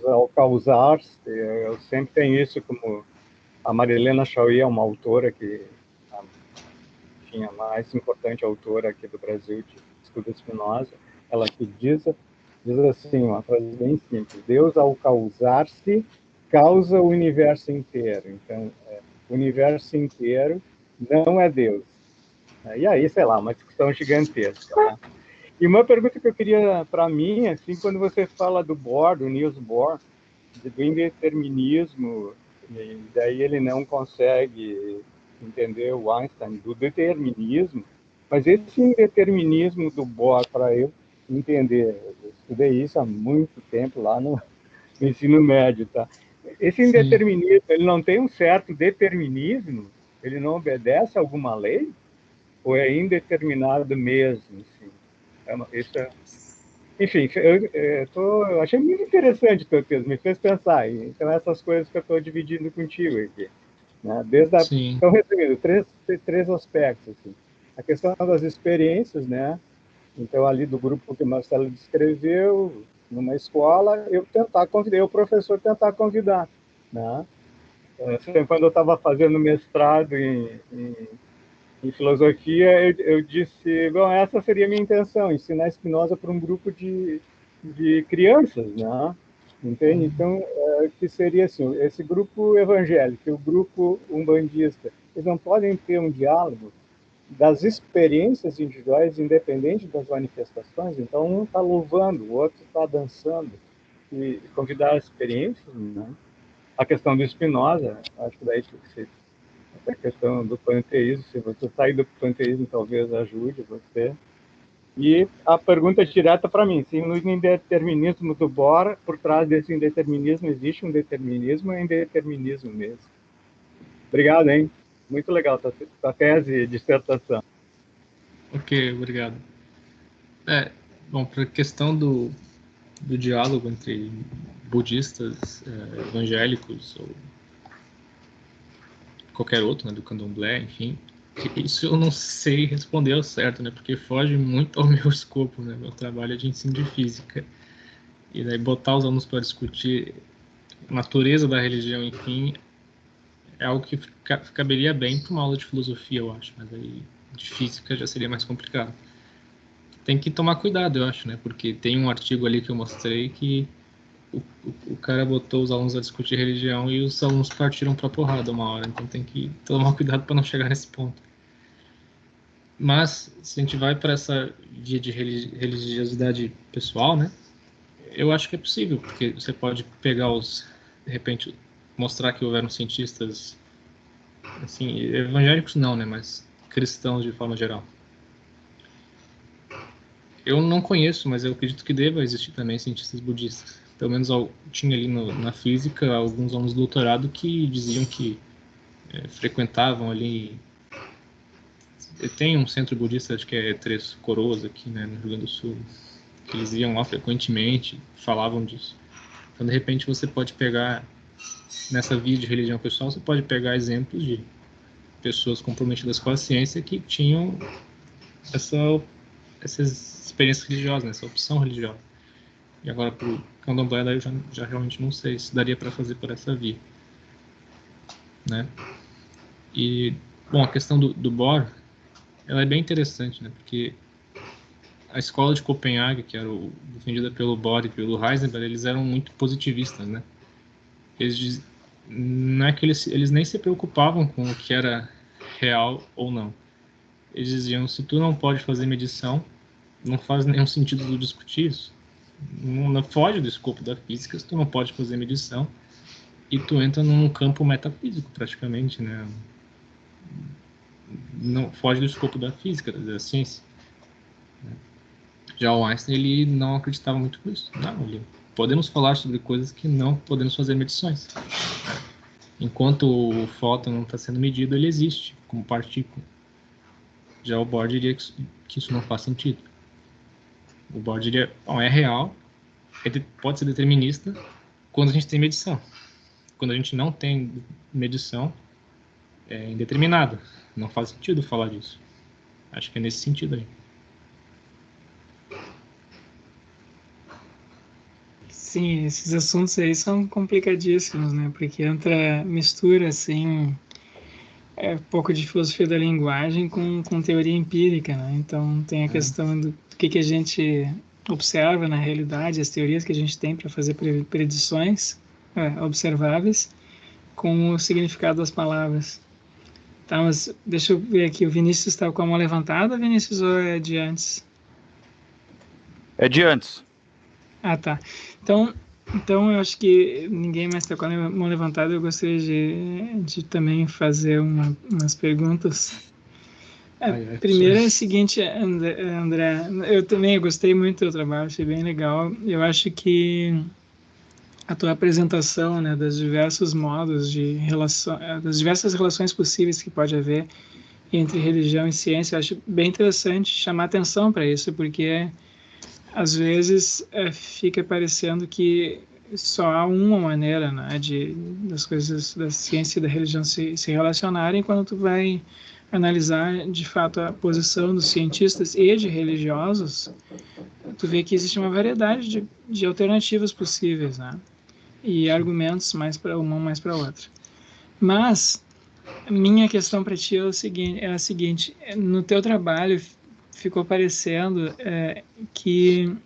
ao causar, eu sempre tenho isso como a Marilena Chauí é uma autora que, enfim, a mais importante autora aqui do Brasil de estudo Spinoza, ela que diz assim, uma frase bem simples: Deus ao causar-se causa o universo inteiro. Então, o universo inteiro não é Deus. E aí, sei lá, uma discussão gigantesca. Né? E uma pergunta que eu queria para mim, assim, quando você fala do Bohr, do Niels Bohr, do indeterminismo, e daí ele não consegue entender o Einstein do determinismo, mas esse indeterminismo do Bohr, para eu entender, eu estudei isso há muito tempo lá no ensino médio, tá? Esse indeterminismo, ele não tem um certo determinismo? Ele não obedece a alguma lei? Ou é indeterminado mesmo? Assim? Enfim, eu achei muito interessante o teu texto, me fez pensar. Então, essas coisas que eu estou dividindo contigo aqui. Né? Então, resumindo, três aspectos. Assim. A questão das experiências, né? Então, ali do grupo que o Marcelo descreveu, numa escola, eu convidei o professor tentar convidar. Né? Quando eu estava fazendo mestrado em filosofia, eu disse, bom, essa seria a minha intenção, ensinar Spinoza para um grupo de crianças, né? Entende? Então, que seria assim, esse grupo evangélico, o grupo umbandista, eles não podem ter um diálogo das experiências individuais, independente das manifestações. Então, um está louvando, o outro está dançando, e convidar as experiências, né? A questão do Spinoza, acho que daí a questão do panteísmo, se você sair do panteísmo, talvez ajude você. E a pergunta direta para mim, se no indeterminismo do Bohr, por trás desse indeterminismo, existe um determinismo ou é indeterminismo mesmo? Obrigado, hein? Muito legal tua tese e dissertação. Ok, obrigado. Bom, para a questão do diálogo entre budistas, evangélicos ou qualquer outro, né, do candomblé, enfim, isso eu não sei responder ao certo, né, porque foge muito ao meu escopo, né, meu trabalho é de ensino de física, e daí botar os alunos para discutir a natureza da religião, enfim, é algo que caberia bem para uma aula de filosofia, eu acho, mas aí de física já seria mais complicado. Tem que tomar cuidado, eu acho, né, porque tem um artigo ali que eu mostrei que o cara botou os alunos a discutir religião e os alunos partiram para porrada uma hora, então tem que tomar cuidado para não chegar nesse ponto. Mas se a gente vai para essa via de religiosidade pessoal, né, eu acho que é possível, porque você pode pegar de repente mostrar que houveram cientistas assim, evangélicos não, né, mas cristãos de forma geral, Eu não conheço, mas eu acredito que deva existir também cientistas budistas. Pelo menos tinha ali na física alguns alunos de doutorado que diziam que frequentavam ali. Tem um centro budista, acho que é Três Coroas aqui, né, no Rio Grande do Sul, que eles iam lá frequentemente, falavam disso. Então, de repente, você pode pegar, nessa via de religião pessoal, você pode pegar exemplos de pessoas comprometidas com a ciência que tinham essas experiências religiosas, né, essa opção religiosa. E agora, para o candomblé, eu já realmente não sei se daria para fazer por essa via, né? E, bom, a questão do Bohr, ela é bem interessante, né? Porque a escola de Copenhague, que era defendida pelo Bohr e pelo Heisenberg, eles eram muito positivistas, né? Não é que eles nem se preocupavam com o que era real ou não. Eles diziam, se tu não pode fazer medição, não faz nenhum sentido tu discutir isso. Não foge do escopo da física, se tu não pode fazer medição, e tu entra num campo metafísico, praticamente, né? Não foge do escopo da física, da ciência. Já o Einstein, ele não acreditava muito nisso. Não, podemos falar sobre coisas que não podemos fazer medições. Enquanto o fóton não está sendo medido, ele existe como partícula. Já o Bohr diria que isso não faz sentido. O Bohr diria, bom, é real, pode ser determinista quando a gente tem medição. Quando a gente não tem medição, é indeterminado. Não faz sentido falar disso. Acho que é nesse sentido aí. Sim, esses assuntos aí são complicadíssimos, né? Porque mistura, assim, um pouco de filosofia da linguagem com teoria empírica, né? Então, tem a questão do que a gente observa na realidade, as teorias que a gente tem para fazer predições observáveis com o significado das palavras. Tá, mas deixa eu ver aqui, o Vinícius está com a mão levantada, Vinícius, ou é de antes? É de antes. Ah, tá. Então eu acho que ninguém mais está com a mão levantada, eu gostaria de também fazer umas perguntas. Primeiro é o seguinte, André, eu gostei muito do teu trabalho, achei bem legal. Eu acho que a tua apresentação, né, dos diversos modos de relação, das diversas relações possíveis que pode haver entre religião e ciência, eu acho bem interessante chamar atenção para isso, porque às vezes fica parecendo que só há uma maneira, né, das coisas da ciência e da religião se relacionarem, quando tu vai analisar de fato a posição dos cientistas e de religiosos, tu vê que existe uma variedade de alternativas possíveis, né? E argumentos mais para uma, mais para outra. Mas minha questão para ti é a seguinte: no teu trabalho ficou parecendo que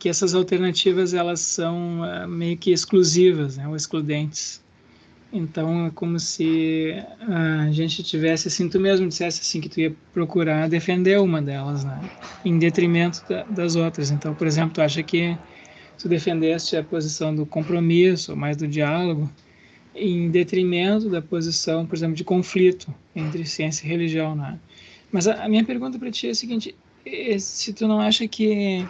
essas alternativas elas são meio que exclusivas, né, ou excludentes. Então é como se a gente tivesse assim, tu mesmo dissesse assim que tu ia procurar defender uma delas, né, em detrimento das outras. Então, por exemplo, tu acha que tu defendeste a posição do compromisso, ou mais do diálogo, em detrimento da posição, por exemplo, de conflito entre ciência e religião, né? Mas a minha pergunta para ti é a seguinte: se tu não acha que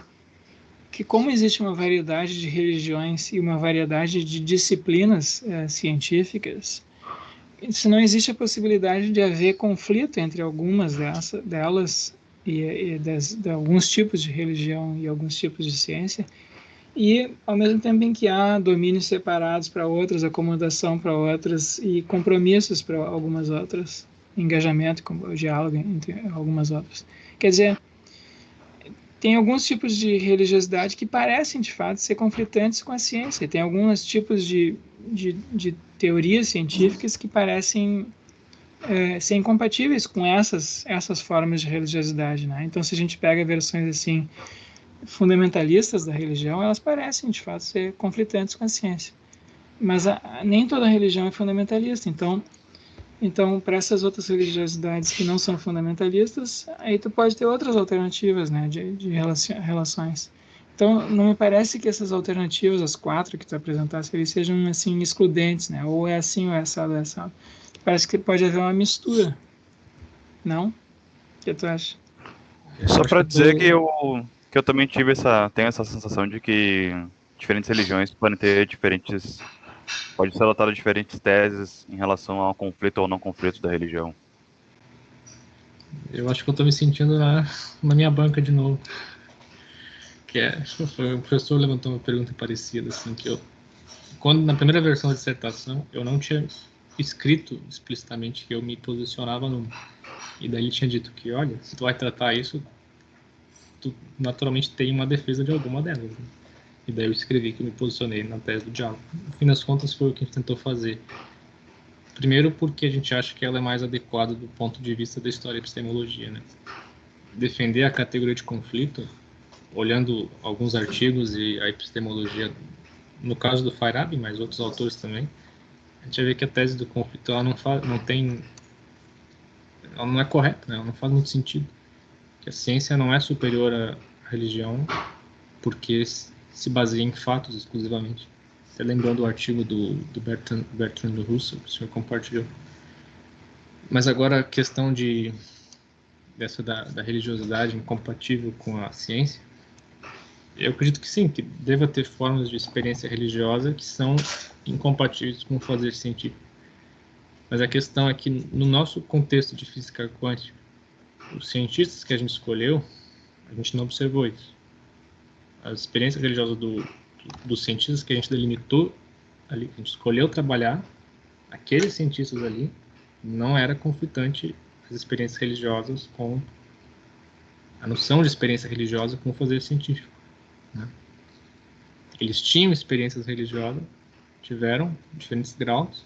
como existe uma variedade de religiões e uma variedade de disciplinas científicas, se não existe a possibilidade de haver conflito entre algumas delas de alguns tipos de religião e alguns tipos de ciência, e ao mesmo tempo em que há domínios separados para outras, acomodação para outras e compromissos para algumas outras, engajamento, diálogo entre algumas outras. Quer dizer, tem alguns tipos de religiosidade que parecem de fato ser conflitantes com a ciência, tem alguns tipos de teorias científicas que parecem ser incompatíveis com essas formas de religiosidade, né? Então, se a gente pega versões assim fundamentalistas da religião, elas parecem de fato ser conflitantes com a ciência, mas nem toda religião é fundamentalista. Então para essas outras religiosidades que não são fundamentalistas, aí tu pode ter outras alternativas, né, de relações. Então não me parece que essas alternativas, as 4 que tu apresentaste, eles sejam assim excludentes, né, ou é assim ou é assado, é assado. Parece que pode haver uma mistura, não? O que tu acha? Só para dizer que eu também tenho essa sensação de que diferentes religiões podem ter pode ser adotada diferentes teses em relação ao conflito ou não conflito da religião. Eu acho que eu estou me sentindo na minha banca de novo. O professor levantou uma pergunta parecida, assim, que quando na primeira versão da dissertação, eu não tinha escrito explicitamente que eu me posicionava numa. E daí ele tinha dito que, olha, se tu vai tratar isso, tu naturalmente tem uma defesa de alguma delas. Né? E daí eu escrevi que eu me posicionei na tese do diálogo. No fim das contas, foi o que a gente tentou fazer. Primeiro porque a gente acha que ela é mais adequada do ponto de vista da história e epistemologia. Né? Defender a categoria de conflito, olhando alguns artigos e a epistemologia, no caso do Feyerabend, mas outros autores também, a gente vai ver que a tese do conflito ela não é correta, né? Ela não faz muito sentido. Que a ciência não é superior à religião porque se baseia em fatos exclusivamente. Até lembrando o artigo do Bertrand Russell, que o senhor compartilhou. Mas agora a questão da religiosidade incompatível com a ciência, eu acredito que sim, que deva ter formas de experiência religiosa que são incompatíveis com o fazer científico. Mas a questão é que, no nosso contexto de física quântica, os cientistas que a gente escolheu, a gente não observou isso. A experiência religiosa dos cientistas que a gente delimitou ali, que a gente escolheu trabalhar, aqueles cientistas ali, não era conflitante as experiências religiosas com a noção de experiência religiosa com o fazer científico. Né? Eles tinham experiências religiosas, tiveram diferentes graus,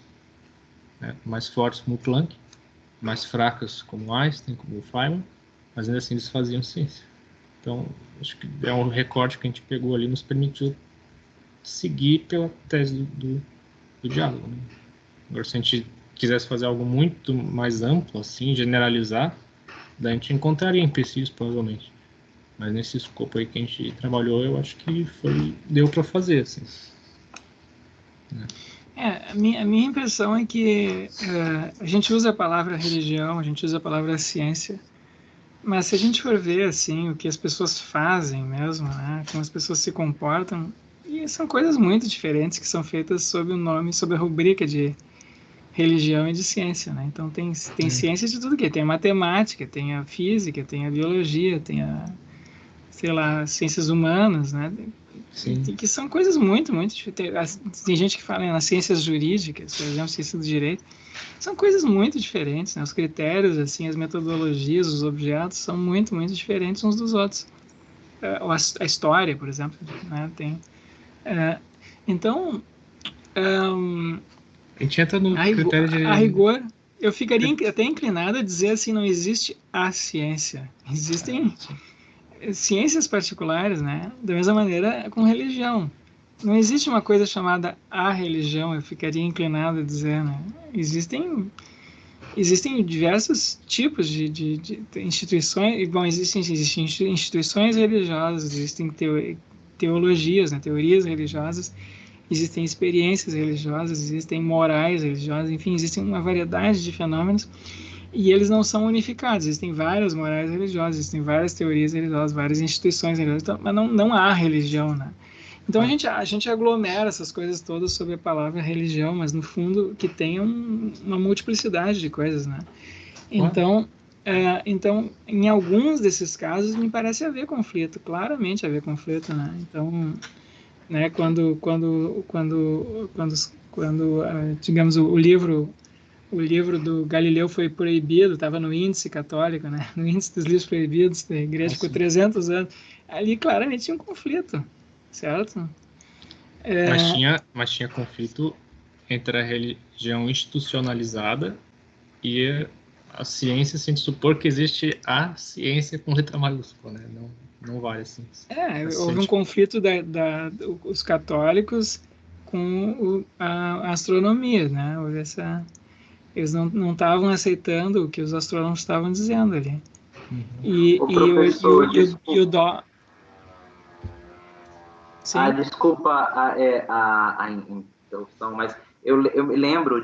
né? Mais fortes como o Planck, mais fracas como Einstein, como o Feynman, mas ainda assim eles faziam ciência. Então, acho que é um recorte que a gente pegou ali, nos permitiu seguir pela tese do diálogo. Né? Agora, se a gente quisesse fazer algo muito mais amplo, assim, generalizar, daí a gente encontraria empecilhos, provavelmente. Mas nesse escopo aí que a gente trabalhou, eu acho que deu para fazer, assim. A minha impressão é que a gente usa a palavra religião, a gente usa a palavra ciência, mas se a gente for ver assim o que as pessoas fazem mesmo, né, como as pessoas se comportam, e são coisas muito diferentes que são feitas sob o nome, sob a rubrica de religião e de ciência, né? Então tem ciência de tudo que tem a matemática, tem a física, tem a biologia, tem sei lá, ciências humanas, né? Sim. Que são coisas muito, muito diferentes. Tem gente que fala nas ciências jurídicas, por exemplo, ciência do direito, são coisas muito diferentes, né? Os critérios, assim, as metodologias, os objetos são muito, muito diferentes uns dos outros. A história, por exemplo, né? Então, a gente entra no critério de... A rigor, eu ficaria até inclinado a dizer assim, não existe a ciência. Existem ciências particulares, né? Da mesma maneira com religião. Não existe uma coisa chamada a religião, eu ficaria inclinado a dizer, né? Existem diversos tipos de instituições, bom, existem instituições religiosas, existem teologias, né? Teorias religiosas, existem experiências religiosas, existem morais religiosas, enfim, existem uma variedade de fenômenos e eles não são unificados. Existem várias morais religiosas, existem várias teorias religiosas, várias instituições religiosas, mas não há religião, né? Então a gente aglomera essas coisas todas sob a palavra religião, mas no fundo que tem uma multiplicidade de coisas, né? Então, em alguns desses casos me parece haver conflito, claramente haver conflito, né? Então, né, quando digamos o livro do Galileu foi proibido, estava no índice católico, né? No índice dos livros proibidos da igreja, ficou 300 anos. Ali claramente tinha um conflito, certo? Mas tinha conflito entre a religião institucionalizada e a ciência, sem supor que existe a ciência com letra maiúscula, né? Não vale assim. Houve um conflito dos católicos com a astronomia, né? Houve eles não estavam aceitando o que os astrônomos estavam dizendo ali. E o dó... Sim. Desculpa a interrupção, mas eu me lembro,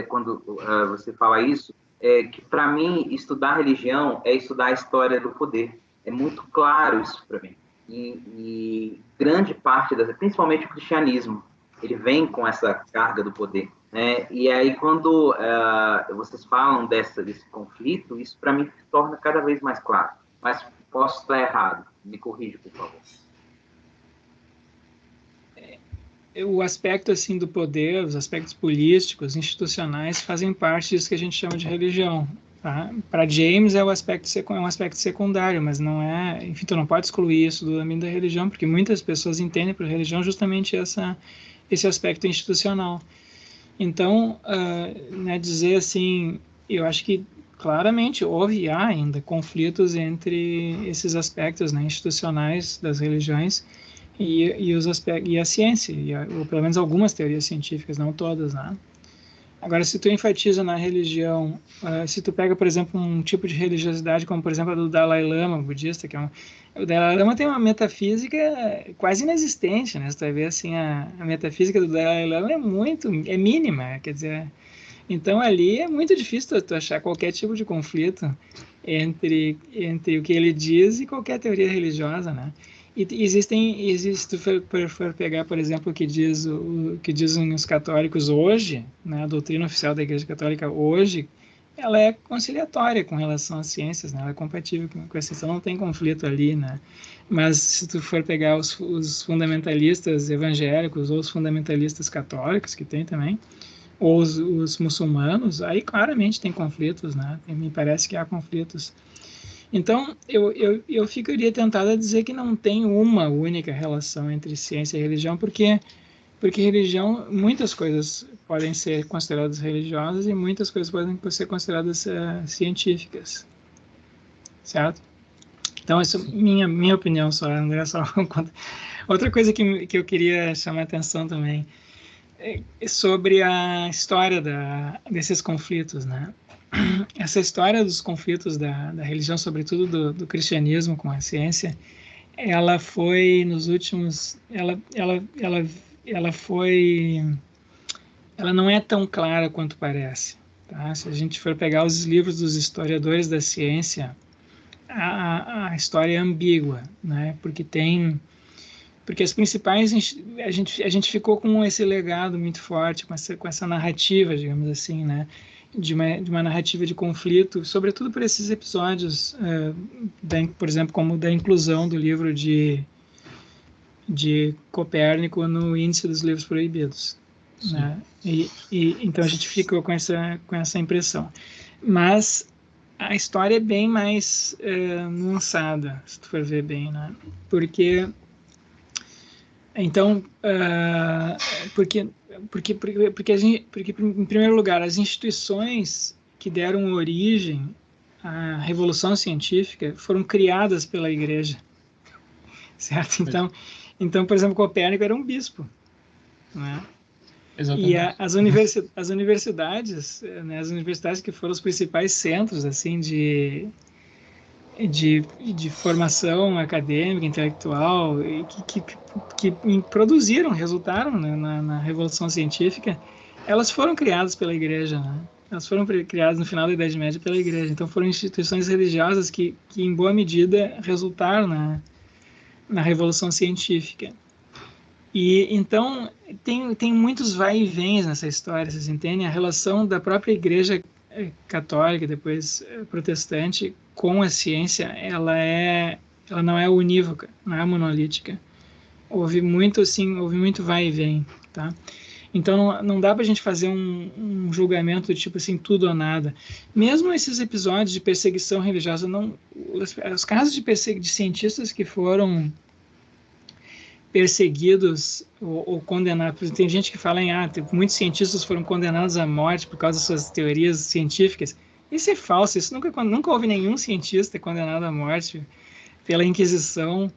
quando você fala isso, que para mim estudar religião é estudar a história do poder. É muito claro isso para mim. E grande parte, principalmente o cristianismo, ele vem com essa carga do poder. Né? E aí, quando vocês falam desse conflito, isso para mim se torna cada vez mais claro. Mas posso estar errado. Me corrija, por favor. O aspecto assim do poder, os aspectos políticos, institucionais, fazem parte disso que a gente chama de religião. Tá? Para James é um aspecto secundário, mas não é, enfim, tu não pode excluir isso do âmbito da religião, porque muitas pessoas entendem por religião justamente esse aspecto institucional. Então, né, dizer assim, eu acho que claramente houve e há ainda conflitos entre esses aspectos, né, institucionais das religiões e os aspectos, e a ciência, ou pelo menos algumas teorias científicas, não todas, né? Agora, se tu enfatiza na religião, se tu pega, por exemplo, um tipo de religiosidade, como, por exemplo, a do Dalai Lama, budista, o Dalai Lama tem uma metafísica quase inexistente, né? Se tu vai ver, assim, a metafísica do Dalai Lama é mínima, quer dizer... Então, ali é muito difícil tu achar qualquer tipo de conflito entre o que ele diz e qualquer teoria religiosa, né? E se tu for pegar, por exemplo, o que dizem os católicos hoje, né, a doutrina oficial da Igreja Católica hoje, ela é conciliatória com relação às ciências, né? Ela é compatível com a ciência, não tem conflito ali, né? Mas se tu for pegar os fundamentalistas evangélicos ou os fundamentalistas católicos, que tem também, ou os muçulmanos, aí claramente tem conflitos, né? Me parece que há conflitos. Então, eu ficaria tentado a dizer que não tem uma única relação entre ciência e religião, porque religião, muitas coisas podem ser consideradas religiosas e muitas coisas podem ser consideradas científicas, certo? Então, essa é minha opinião só, André, só outra coisa que eu queria chamar a atenção também é sobre a história desses conflitos, né? Essa história dos conflitos da religião, sobretudo do cristianismo com a ciência, ela foi nos últimos, ela não é tão clara quanto parece, tá? Se a gente for pegar os livros dos historiadores da ciência, a história é ambígua, né? Porque as principais, a gente ficou com esse legado muito forte, com essa narrativa, digamos assim, né? De uma narrativa de conflito, sobretudo por esses episódios, por exemplo, como da inclusão do livro de Copérnico no índice dos livros proibidos, né? Então a gente ficou com essa impressão. Mas a história é bem mais nuançada, se tu for ver bem, né? Porque em primeiro lugar, as instituições que deram origem à Revolução Científica foram criadas pela Igreja, certo? Então, por exemplo, Copérnico era um bispo, né? Exatamente. E as universidades, né, as universidades que foram os principais centros assim de formação acadêmica, intelectual, e que produziram, resultaram, né, na Revolução Científica, elas foram criadas pela Igreja, né? Elas foram criadas no final da Idade Média pela Igreja. Então foram instituições religiosas que em boa medida resultaram na Revolução Científica. E então tem muitos vai e vens nessa história, vocês entendem? A relação da própria Igreja católica, depois protestante, com a ciência, ela não é unívoca, não é monolítica. Houve muito vai e vem, tá? Então não dá para a gente fazer um julgamento do tipo assim, tudo ou nada. Mesmo esses episódios de perseguição religiosa, os casos de cientistas que foram perseguidos ou condenados, tem gente que fala muitos cientistas foram condenados à morte por causa das suas teorias científicas. Isso é falso, isso nunca houve nenhum cientista condenado à morte pela Inquisição,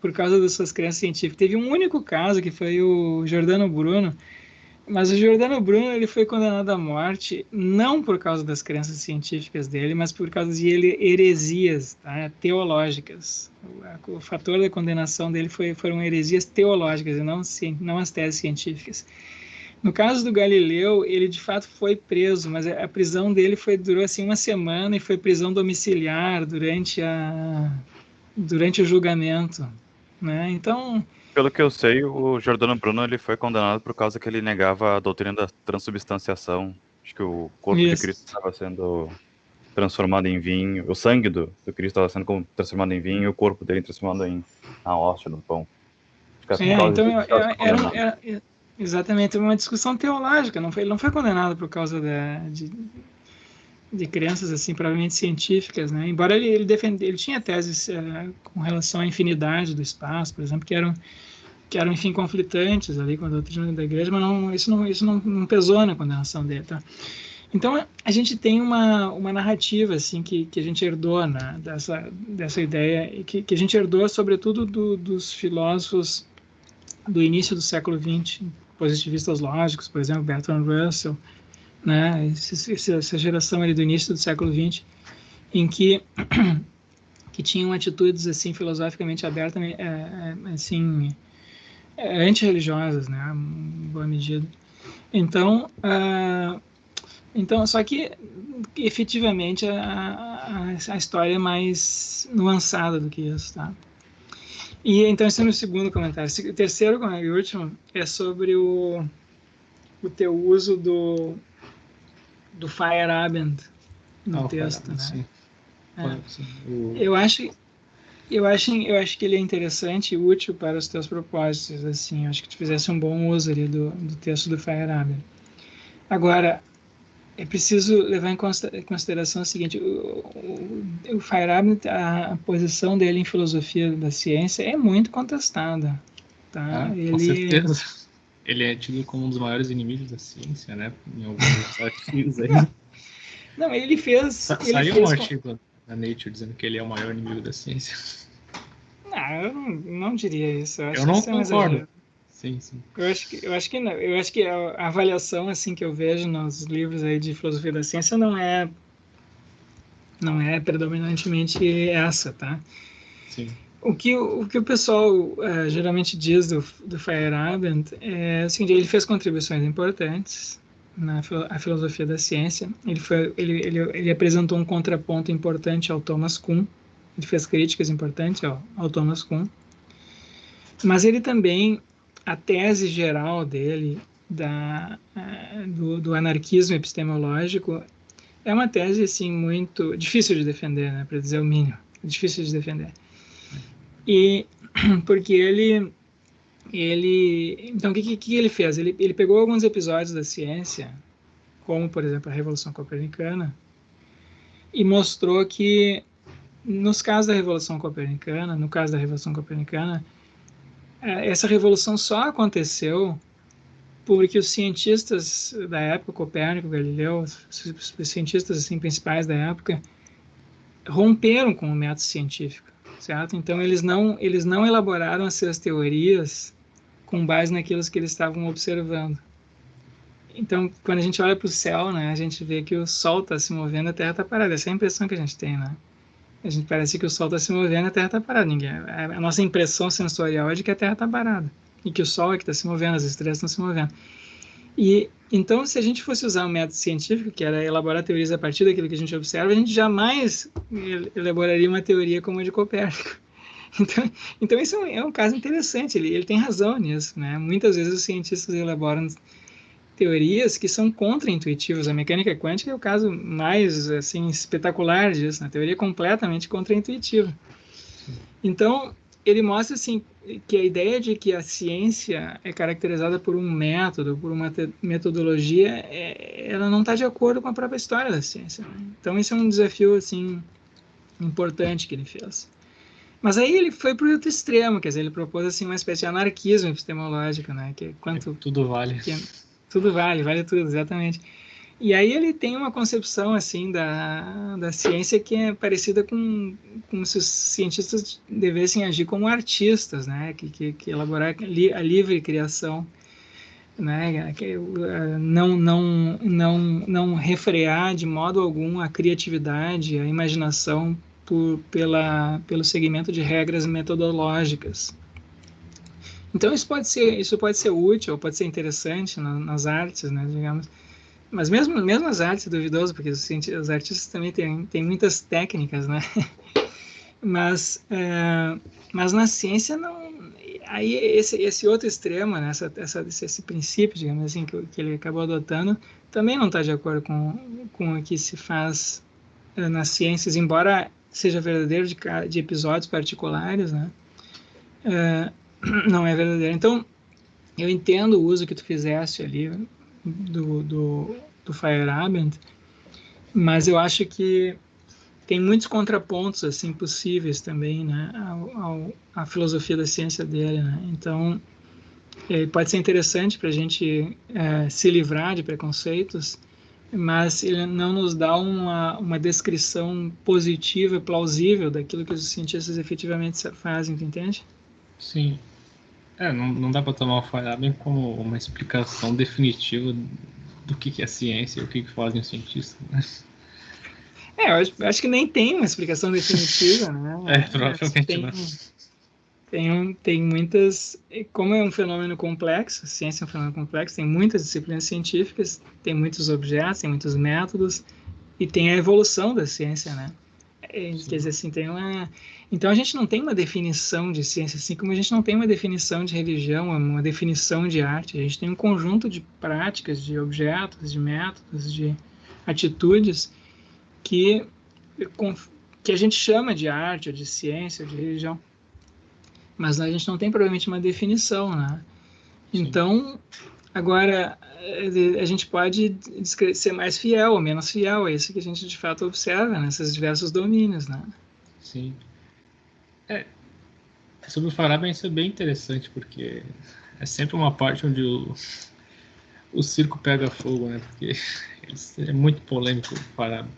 por causa das suas crenças científicas. Teve um único caso, que foi o Giordano Bruno, mas o Giordano Bruno ele foi condenado à morte não por causa das crenças científicas dele, mas por causa de heresias, tá, teológicas. O fator da condenação dele foram heresias teológicas e não as teses científicas. No caso do Galileu, ele de fato foi preso, mas a prisão dele durou assim uma semana e foi prisão domiciliar durante o julgamento, né? Então, Pelo que eu sei, o Giordano Bruno ele foi condenado por causa que ele negava a doutrina da transubstanciação. Acho que o corpo de isso. Cristo estava sendo transformado em vinho, o sangue do Cristo estava sendo transformado em vinho e o corpo dele transformado em a hóstia do pão. Acho que Então exatamente uma discussão teológica. Ele não foi condenado por causa de crenças assim provavelmente científicas, né? Embora ele tinha teses com relação à infinidade do espaço, por exemplo, que eram enfim conflitantes ali com a doutrina da igreja, mas isso não pesou na condenação dele, tá? Então a gente tem uma narrativa assim que a gente herdou, né, dessa ideia e que a gente herdou sobretudo dos filósofos do início do século XX, positivistas lógicos, por exemplo, Bertrand Russell, né, essa geração ali do início do século XX, em que tinham atitudes assim filosoficamente abertas, assim antirreligiosas, né, em boa medida. Então, só que efetivamente a história é mais nuançada do que isso, tá? E então esse é o meu segundo comentário. O terceiro e último é sobre o teu uso do Feyerabend no texto, né? Eu acho que ele é interessante e útil para os teus propósitos, assim. Eu acho que tu fizesse um bom uso ali do texto do Feyerabend. Agora, é preciso levar em consideração o seguinte: o Feyerabend, a posição dele em filosofia da ciência é muito contestada, tá? Com certeza. Ele é tido como um dos maiores inimigos da ciência, né? Em alguns artigos aí. Não, ele fez... Saiu um artigo na Nature dizendo que ele é o maior inimigo da ciência. Não, eu não diria isso. Eu não concordo. Sim. Eu acho que não. Eu acho que a avaliação assim que eu vejo nos livros aí de filosofia da ciência não é predominantemente essa, tá? Sim. O que o pessoal geralmente diz do Feyerabend é o seguinte: ele fez contribuições importantes na filosofia da ciência. Ele apresentou um contraponto importante ao Thomas Kuhn. Ele fez críticas importantes ao Thomas Kuhn. Mas ele também, a tese geral dele do anarquismo epistemológico é uma tese assim muito difícil de defender, né, para dizer o mínimo, difícil de defender. E porque então o que ele fez? Ele pegou alguns episódios da ciência, como por exemplo a Revolução Copernicana, e mostrou que no caso da Revolução Copernicana, essa revolução só aconteceu porque os cientistas da época, Copérnico, Galileu, os cientistas assim, principais da época, romperam com o método científico, certo? Então eles não elaboraram as suas teorias com base naquilo que eles estavam observando. Então, quando a gente olha para o céu, né, a gente vê que o Sol está se movendo, a Terra está parada. Essa é a impressão que a gente tem, né? A gente parece que o Sol está se movendo e a Terra está parada. A nossa impressão sensorial é de que a Terra está parada e que o Sol é que está se movendo, as estrelas estão se movendo. E então, se a gente fosse usar um método científico, que era elaborar teorias a partir daquilo que a gente observa, a gente jamais elaboraria uma teoria como a de Copérnico. Então isso é um caso interessante. Ele tem razão nisso, né? Muitas vezes os cientistas elaboram teorias que são contra-intuitivas. A mecânica quântica é o caso mais assim espetacular disso, né? Teoria completamente contra-intuitiva. Então, ele mostra assim que a ideia de que a ciência é caracterizada por um método, por uma metodologia, ela não está de acordo com a própria história da ciência, né? Então, isso é um desafio assim importante que ele fez. Mas aí ele foi para o outro extremo, quer dizer, ele propôs assim uma espécie de anarquismo epistemológico, né? Que tudo vale. Tudo vale tudo, exatamente. E aí ele tem uma concepção assim da ciência que é parecida com se os cientistas devessem agir como artistas, né? Que elaborar a livre criação, né? Não refrear de modo algum a criatividade, a imaginação pelo segmento de regras metodológicas. Então isso pode ser útil, ou pode ser interessante nas artes, né, digamos. Mas mesmo as artes é duvidoso, porque os artistas também têm muitas técnicas, né? Mas na ciência não. Aí esse outro extremo, né? Esse princípio, digamos assim, que ele acabou adotando, também não está de acordo com o que se faz nas ciências, embora seja verdadeiro de episódios particulares, né? Não é verdadeiro. Então, eu entendo o uso que tu fizeste ali do Feyerabend, mas eu acho que tem muitos contrapontos assim possíveis também, né, à filosofia da ciência dele, né? Então pode ser interessante para a gente se livrar de preconceitos, mas ele não nos dá uma descrição positiva e plausível daquilo que os cientistas efetivamente fazem, tu entende? Sim. Não dá para tomar o Feyerabend como uma explicação definitiva do que é ciência e o que fazem os cientistas, né? Eu acho que nem tem uma explicação definitiva, né? Provavelmente não. Tem muitas... Como é um fenômeno complexo, a ciência é um fenômeno complexo, tem muitas disciplinas científicas, tem muitos objetos, tem muitos métodos, e tem a evolução da ciência, né? Quer dizer assim, Então a gente não tem uma definição de ciência, assim como a gente não tem uma definição de religião, uma definição de arte. A gente tem um conjunto de práticas, de objetos, de métodos, de atitudes que a gente chama de arte, ou de ciência, ou de religião. Mas a gente não tem provavelmente uma definição, né? Então, agora, a gente pode ser mais fiel ou menos fiel a isso que a gente de fato observa nesses diversos domínios, né? Sim. Sobre o Feyerabend isso é bem interessante, porque é sempre uma parte onde o circo pega fogo, né? Porque é muito polêmico o Feyerabend.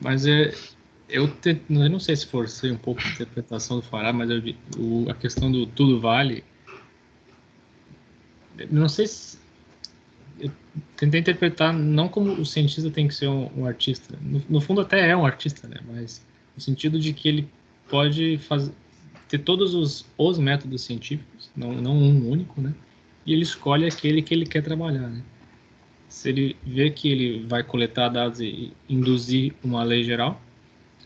Mas eu não sei se forcei um pouco a interpretação do Feyerabend, mas a questão do tudo vale, não sei se eu tentei interpretar não como o cientista tem que ser um artista, no fundo até é um artista, né? Mas no sentido de que ele pode ter todos os métodos científicos, não um único, né? E ele escolhe aquele que ele quer trabalhar, né? Se ele vê que ele vai coletar dados e induzir uma lei geral,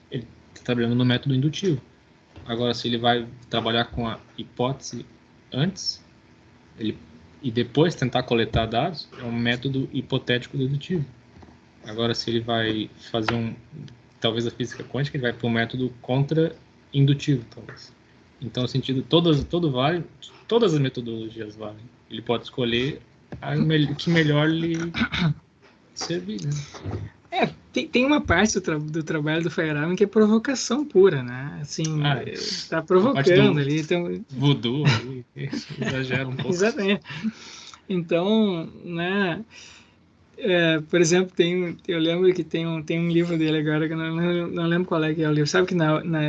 ele está trabalhando no método indutivo. Agora, se ele vai trabalhar com a hipótese antes, e depois tentar coletar dados, é um método hipotético dedutivo. Agora, se ele vai fazer talvez a física quântica, ele vai para um método contra-indutivo, talvez. Então, no sentido, todo vale, todas as metodologias valem. Ele pode escolher que melhor lhe servir, né? Tem uma parte do trabalho do Feyerabend que é provocação pura, né? Assim, está provocando ali. Então... Voodoo, exagera um pouco. Exatamente. Então, né? Por exemplo, eu lembro que tem um livro dele agora, que eu não lembro qual é que é o livro. Sabe que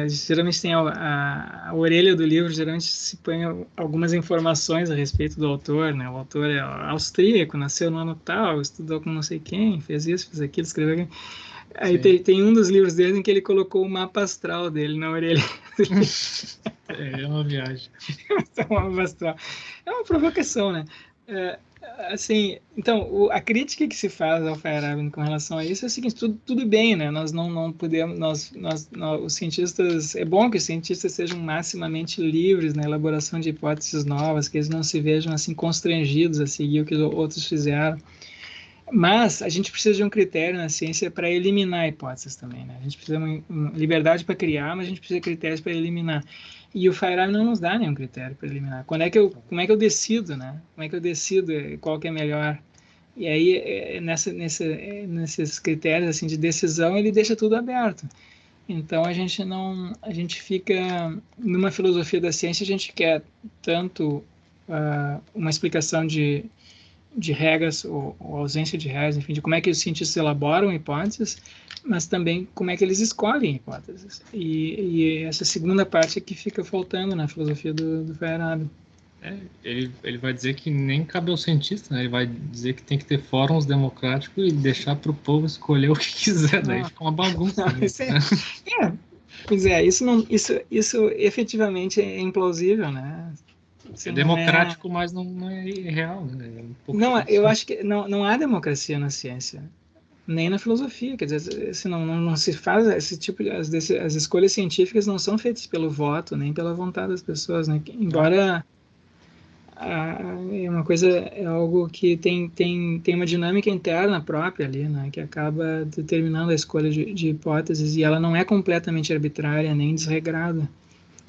geralmente tem a orelha do livro, geralmente se põe algumas informações a respeito do autor, né? O autor é austríaco, nasceu no ano tal, estudou com não sei quem, fez isso, fez aquilo, escreveu aquilo. Aí tem um dos livros dele em que ele colocou o mapa astral dele na orelha. É uma viagem. É uma provocação, né? Assim, então, a crítica que se faz ao Feyerabend com relação a isso é o seguinte: tudo bem, né? Nós não podemos, os cientistas, é bom que os cientistas sejam maximamente livres na elaboração de hipóteses novas, que eles não se vejam assim constrangidos a seguir o que outros fizeram. Mas a gente precisa de um critério na ciência para eliminar hipóteses também, né? A gente precisa de uma liberdade para criar, mas a gente precisa de critérios para eliminar. E o Feyerabend não nos dá nenhum critério para eliminar. Como é que eu decido, né? Como é que eu decido qual que é melhor? E aí, nesses critérios assim, de decisão, ele deixa tudo aberto. Então, a gente fica... Numa filosofia da ciência, a gente quer tanto uma explicação de regras, ou ausência de regras, enfim, de como é que os cientistas elaboram hipóteses, mas também como é que eles escolhem hipóteses. E essa segunda parte é que fica faltando na filosofia do Feyerabend. Ele vai dizer que nem cabe ao cientista, né? Ele vai dizer que tem que ter fóruns democráticos e deixar para o povo escolher o que quiser, daí fica uma bagunça. Pois é, isso efetivamente é implausível, né? Se É não democrático, mas não é real, né? É um pouco Não, difícil. eu acho que não há democracia na ciência, nem na filosofia. Quer dizer, se não se faz esse tipo de as escolhas científicas não são feitas pelo voto, nem pela vontade das pessoas, né? Embora é uma coisa, é algo que tem uma dinâmica interna própria ali, né? Que acaba determinando a escolha de hipóteses e ela não é completamente arbitrária nem desregrada.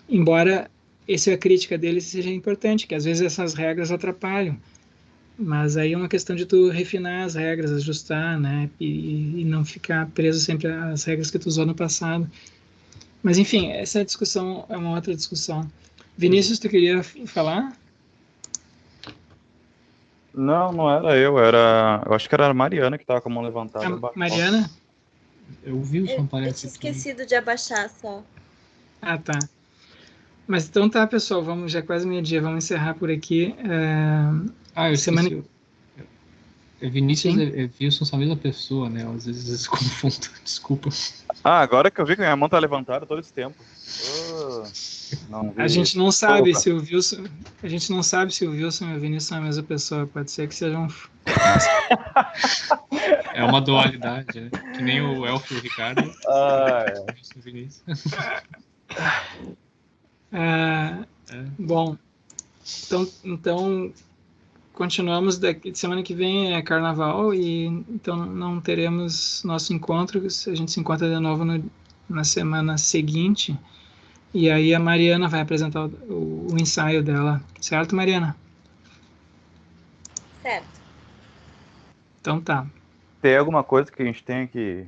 Embora essa a crítica dele seja importante, que às vezes essas regras atrapalham. Mas aí é uma questão de tu refinar as regras, ajustar, né? E não ficar preso sempre às regras que tu usou no passado. Mas, enfim, essa discussão é uma outra discussão. Vinícius, tu queria falar? Não era eu, era. Eu acho que era a Mariana que tava com a mão levantada. A Mariana? Eu vi o som, Eu parece. tinha esquecido de abaixar só. Ah, tá. Mas então tá, pessoal, vamos, já é quase meio-dia, vamos encerrar por aqui. Eu semana... esqueci. Vinícius Sim. e Wilson são a mesma pessoa, né? Às vezes se confundo, desculpa. Agora que eu vi que a minha mão tá levantada todo esse tempo. Não vi. A gente não sabe se o Wilson. A gente não sabe se o Wilson e o Vinícius são a mesma pessoa. Pode ser que sejam. É uma dualidade, né? Que nem o Elfo e o Ricardo. Wilson e o Vinícius. Bom, então continuamos daqui. Semana que vem é carnaval e então não teremos nosso encontro. A gente se encontra de novo na semana seguinte. E aí a Mariana vai apresentar o ensaio dela. Certo, Mariana? Certo. Então tá. Tem alguma coisa que a gente tem que...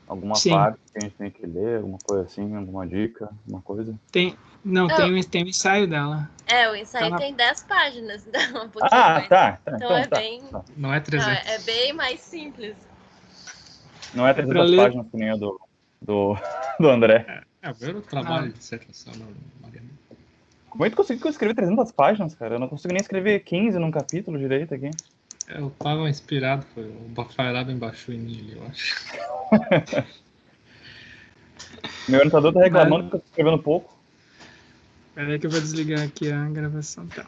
Alguma Sim. parte que a gente tem que ler, alguma coisa assim, alguma dica, alguma coisa? Tem o ensaio dela. O ensaio tem 10 páginas, então um pouquinho mais. Tá. Então é bem... Não é 300. Não, é bem mais simples. Não é 300 páginas que nem a do André. É o meu trabalho de dissertação, Mariana. Como é que tu conseguiu escrever 300 páginas, cara? Eu não consigo nem escrever 15 num capítulo direito aqui. Eu tava inspirado, foi o Bafairado embaixou em mim, eu acho. Meu orientador tá reclamando que eu tô escrevendo pouco. Peraí que eu vou desligar aqui a gravação. Tá.